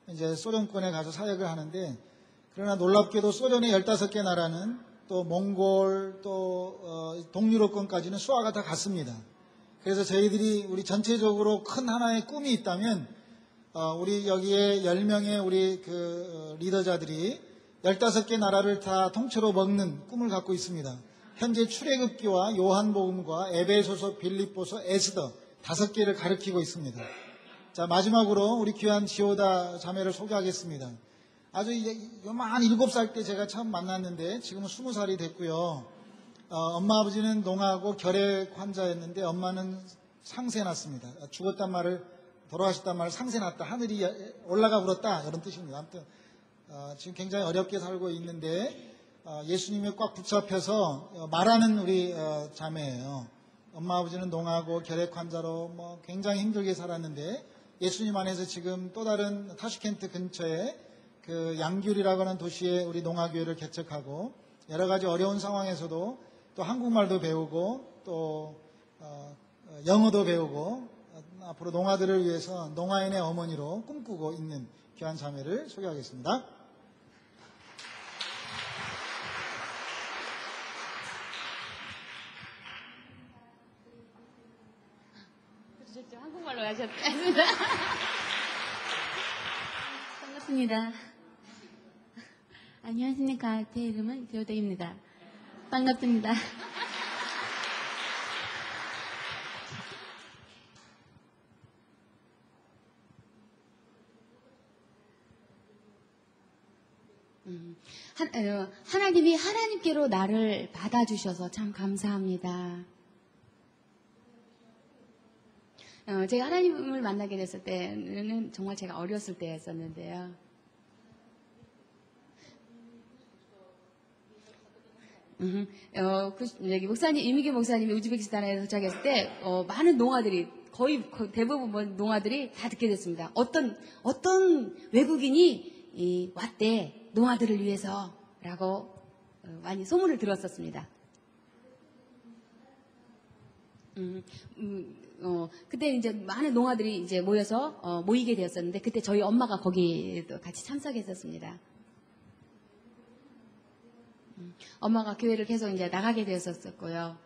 이제 소련권에 가서 사역을 하는데, 그러나 놀랍게도 소련의 15개 나라는 또 몽골 또 동유럽권까지는 수화가 다 같습니다. 그래서 저희들이 우리 전체적으로 큰 하나의 꿈이 있다면 우리 여기에 10명의 우리 리더자들이 15개 나라를 다 통째로 먹는 꿈을 갖고 있습니다. 현재 출애굽기와 요한복음과 에베소서, 빌립보서, 에스더 5개를 가르치고 있습니다. 자, 마지막으로 우리 귀한 지오다 자매를 소개하겠습니다. 아주 요만 7살 때 제가 처음 만났는데 지금은 20살이 됐고요. 엄마 아버지는 농하고 결핵 환자였는데 엄마는 상세 났습니다. 죽었단 말을, 돌아가셨단 말을 상세 났다, 하늘이 올라가 불었다, 이런 뜻입니다. 아무튼 지금 굉장히 어렵게 살고 있는데 예수님이 꽉 붙잡혀서 말하는 우리 자매예요. 엄마 아버지는 농하고 결핵 환자로 굉장히 힘들게 살았는데 예수님 안에서 지금 또 다른 타슈켄트 근처에 그 양귤이라고 하는 도시에 우리 농아교회를 개척하고 여러 가지 어려운 상황에서도 또 한국말도 배우고 또 영어도 배우고 앞으로 농아들을 위해서 농아인의 어머니로 꿈꾸고 있는 귀한 자매를 소개하겠습니다. 그러셨죠? 한국말로 하셨습니다. 반갑습니다. 안녕하십니까. 제 이름은 지오다입니다. 반갑습니다. 하나님이 하나님께로 나를 받아주셔서 참 감사합니다. 제가 하나님을 만나게 됐을 때는 정말 제가 어렸을 때였었는데요. 여기 목사님, 이미기 목사님이 우즈베키스탄에 도착했을 때, 많은 농아들이, 거의 대부분 농아들이 다 듣게 됐습니다. 어떤 외국인이 왔대, 농아들을 위해서, 라고 많이 소문을 들었었습니다. 그때 이제 많은 농아들이 이제 모여서 모이게 되었었는데 그때 저희 엄마가 거기 같이 참석했었습니다. 엄마가 교회를 계속 이제 나가게 되었었고요.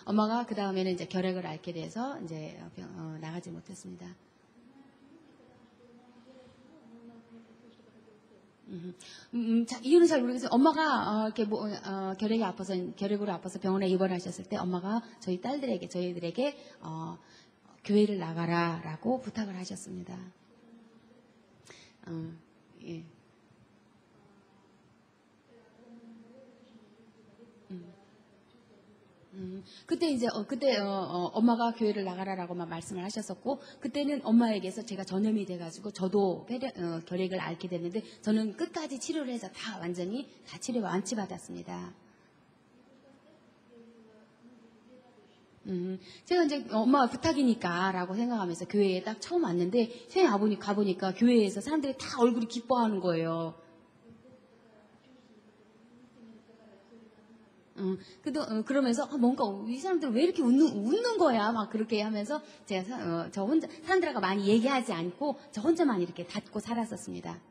엄마가 그 다음에는 이제 결핵을 앓게 돼서 이제 나가지 못했습니다. 자, 이유는 잘 모르겠어요. 엄마가 이렇게 결핵으로 아파서 병원에 입원하셨을 때 엄마가 저희들에게 교회를 나가라라고 부탁을 하셨습니다. 예. 그때 엄마가 교회를 나가라라고만 말씀을 하셨었고, 그때는 엄마에게서 제가 전염이 돼가지고 저도 결핵을 앓게 됐는데 저는 끝까지 치료를 해서 완전히 다 치료 완치받았습니다. 제가 이제 엄마 부탁이니까라고 생각하면서 교회에 딱 처음 왔는데 선생님 가보니까 교회에서 사람들이 다 얼굴이 기뻐하는 거예요. 그러면서 뭔가 이 사람들 왜 이렇게 웃는 거야? 막 그렇게 하면서 제가 저 혼자 사람들하고 많이 얘기하지 않고 저 혼자만 이렇게 닫고 살았었습니다.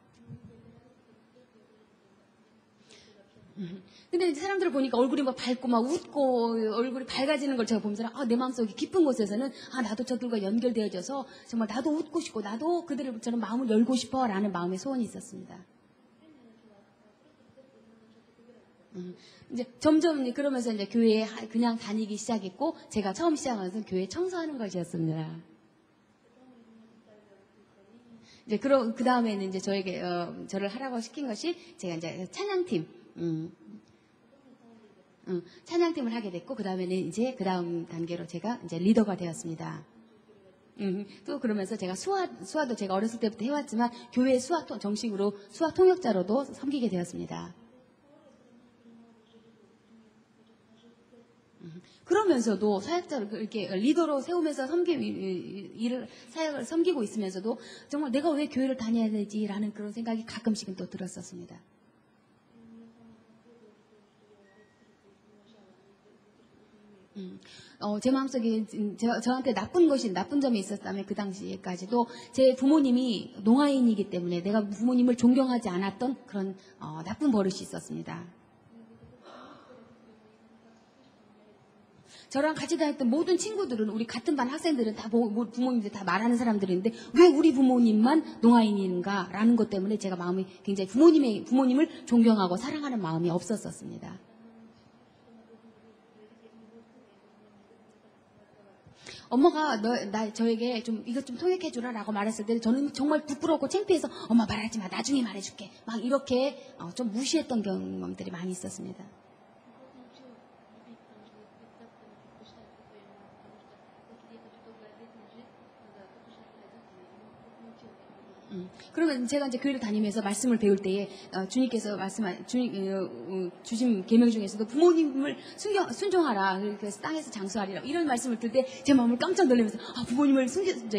근데 이제 사람들을 보니까 얼굴이 막 밝고 막 웃고 얼굴이 밝아지는 걸 제가 보면서 내 마음속에 깊은 곳에서는 나도 저들과 연결되어져서 정말 나도 웃고 싶고 나도 그들처럼 마음을 열고 싶어라는 마음의 소원이 있었습니다. 이제 점점 그러면서 이제 교회에 그냥 다니기 시작했고 제가 처음 시작한 것은 교회 청소하는 것이었습니다. 이제 그 다음에는 이제 저를 하라고 시킨 것이 제가 이제 찬양팀, 찬양팀을 하게 됐고 그 다음에는 이제 그 다음 단계로 제가 이제 리더가 되었습니다. 또 그러면서 제가 수화도 제가 어렸을 때부터 해왔지만 교회 정식으로 수화 통역자로도 섬기게 되었습니다. 그러면서도 사역자를 이렇게 리더로 세우면서 사역을 섬기고 있으면서도 정말 내가 왜 교회를 다녀야 되지라는 그런 생각이 가끔씩은 또 들었었습니다. 제 마음속에 저한테 나쁜 점이 있었다면 그 당시에까지도 제 부모님이 농아인이기 때문에 내가 부모님을 존경하지 않았던 그런 나쁜 버릇이 있었습니다. 저랑 같이 다녔던 모든 친구들은 우리 같은 반 학생들은 다 부모님들 다 말하는 사람들인데 왜 우리 부모님만 농아인인가라는 것 때문에 제가 마음이 굉장히 부모님을 존경하고 사랑하는 마음이 없었습니다. 엄마가 저에게 좀 이것 좀 통역해주라라고 말했을 때 저는 정말 부끄럽고 창피해서 엄마 말하지 마, 나중에 말해줄게 막 이렇게 좀 무시했던 경험들이 많이 있었습니다. 그러면 제가 이제 교회를 다니면서 말씀을 배울 때에 주님께서 주신 계명 중에서도 부모님을 순종하라. 그래서 땅에서 장수하리라. 이런 말씀을 들 때 제 마음을 깜짝 놀라면서 부모님을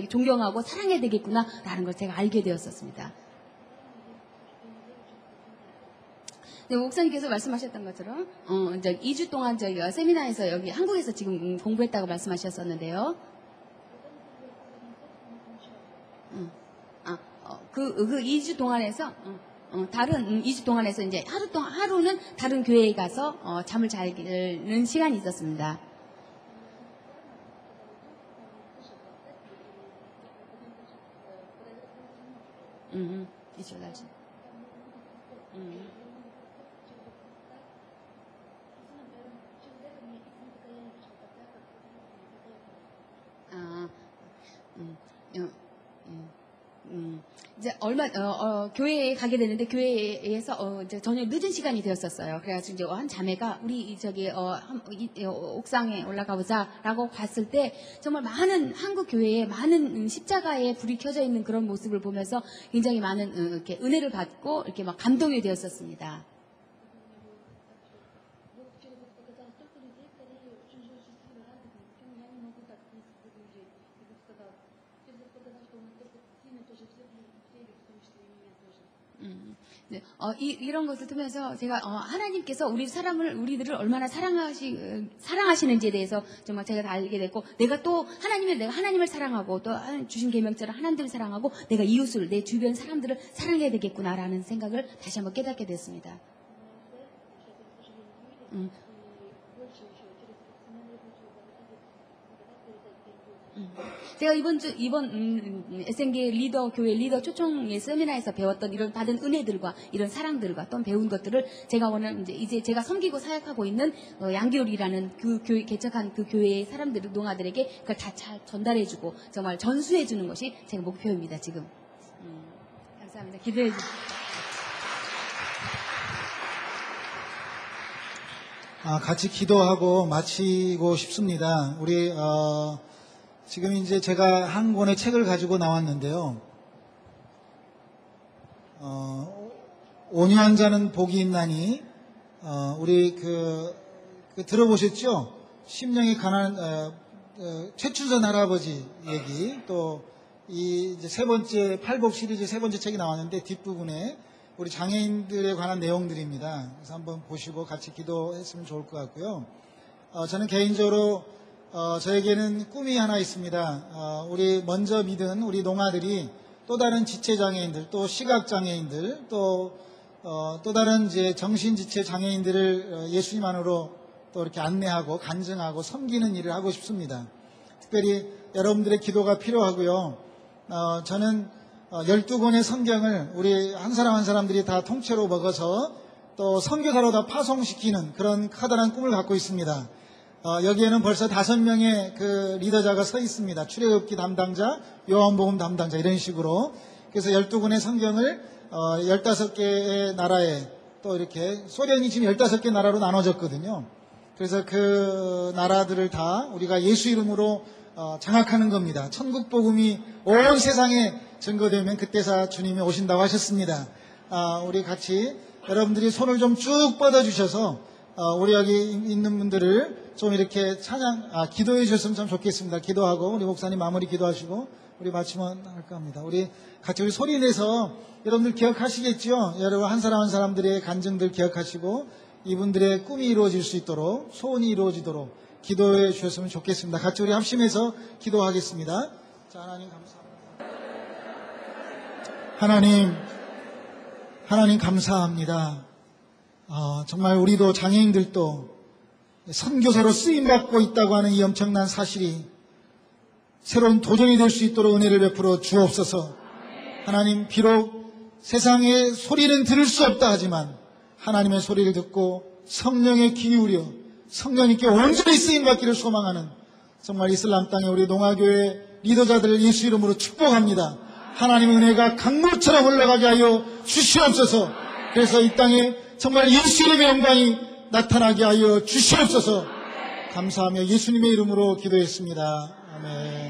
존경하고 사랑해야 되겠구나라는 걸 제가 알게 되었었습니다. 네, 목사님께서 말씀하셨던 것처럼 이제 2주 동안 저희가 세미나에서 여기 한국에서 지금 공부했다고 말씀하셨었는데요. 그 2주 동안에서 다른 2주 동안에서 이제 하루는 다른 교회에 가서 잠을 자는 시간이 있었습니다. 이주 날씨. 이제 교회에 가게 되는데 교회에서 이제 저녁 늦은 시간이 되었었어요. 그래가지고 이제 한 자매가 우리 옥상에 올라가 보자라고 갔을 때 정말 많은 한국 교회에 많은 십자가에 불이 켜져 있는 그런 모습을 보면서 굉장히 많은 이렇게 은혜를 받고 이렇게 막 감동이 되었었습니다. 네, 이런 것을 통해서 제가 하나님께서 우리들을 얼마나 사랑하시는지에 대해서 정말 제가 다 알게 됐고, 내가 하나님을 사랑하고 또 주신 계명처럼 하나님을 사랑하고 내가 이웃을 내 주변 사람들을 사랑해야 되겠구나라는 생각을 다시 한번 깨닫게 됐습니다. 제가 이번 SNG 교회 리더 초청의 세미나에서 배웠던 이런 받은 은혜들과 이런 사랑들과 또 배운 것들을 제가 오늘 이제 제가 섬기고 사역하고 있는 양교리라는 그 교회 개척한 그 교회의 사람들 농아들에게 그걸 다 잘 전달해주고 정말 전수해주는 것이 제 목표입니다. 지금 감사합니다. 기도해 주세요. 같이 기도하고 마치고 싶습니다. 우리 지금 이제 제가 한 권의 책을 가지고 나왔는데요. 온유한 자는 복이 있나니, 우리 들어보셨죠? 심령이 가난한, 최춘선 할아버지 얘기, 또, 이제 팔복 시리즈 세 번째 책이 나왔는데, 뒷부분에 우리 장애인들에 관한 내용들입니다. 그래서 한번 보시고 같이 기도했으면 좋을 것 같고요. 저는 개인적으로 저에게는 꿈이 하나 있습니다. 우리 먼저 믿은 우리 농아들이 또 다른 지체장애인들, 또 시각장애인들, 또 다른 이제 정신지체 장애인들을 예수님 안으로 또 이렇게 안내하고 간증하고 섬기는 일을 하고 싶습니다. 특별히 여러분들의 기도가 필요하고요. 저는 12권의 성경을 우리 한 사람 한 사람들이 다 통째로 먹어서 또 선교사로 다 파송시키는 그런 커다란 꿈을 갖고 있습니다. 여기에는 벌써 5명의 그 리더자가 서 있습니다. 출애굽기 담당자, 요한복음 담당자 이런 식으로. 그래서 12권의 성경을 15개의 나라에 또 이렇게 소련이 지금 15개 나라로 나눠졌거든요. 그래서 그 나라들을 다 우리가 예수 이름으로 장악하는 겁니다. 천국 복음이 온 세상에 증거되면 그때서 주님이 오신다고 하셨습니다. 우리 같이 여러분들이 손을 좀 쭉 뻗어주셔서 우리 여기 있는 분들을 좀 이렇게 기도해 주셨으면 참 좋겠습니다. 기도하고 우리 목사님 마무리 기도하시고 우리 마치면 할까 합니다. 우리 같이 우리 소리 내서 여러분들 기억하시겠죠? 여러분 한 사람 한 사람들의 간증들 기억하시고 이분들의 꿈이 이루어질 수 있도록, 소원이 이루어지도록 기도해 주셨으면 좋겠습니다. 같이 우리 합심해서 기도하겠습니다. 자, 하나님 감사합니다. 하나님 감사합니다. 정말 우리도 장애인들도 선교사로 쓰임받고 있다고 하는 이 엄청난 사실이 새로운 도전이 될 수 있도록 은혜를 베풀어 주옵소서. 하나님, 비록 세상의 소리는 들을 수 없다 하지만 하나님의 소리를 듣고 성령에 귀 기울여 성령님께 온전히 쓰임받기를 소망하는 정말 이슬람 땅의 우리 농아교회 리더자들을 예수 이름으로 축복합니다. 하나님의 은혜가 강물처럼 흘러가게 하여 주시옵소서. 그래서 이 땅에 정말 예수 이름의 영광이 나타나게 하여 주시옵소서. 감사하며 예수님의 이름으로 기도했습니다. 아멘.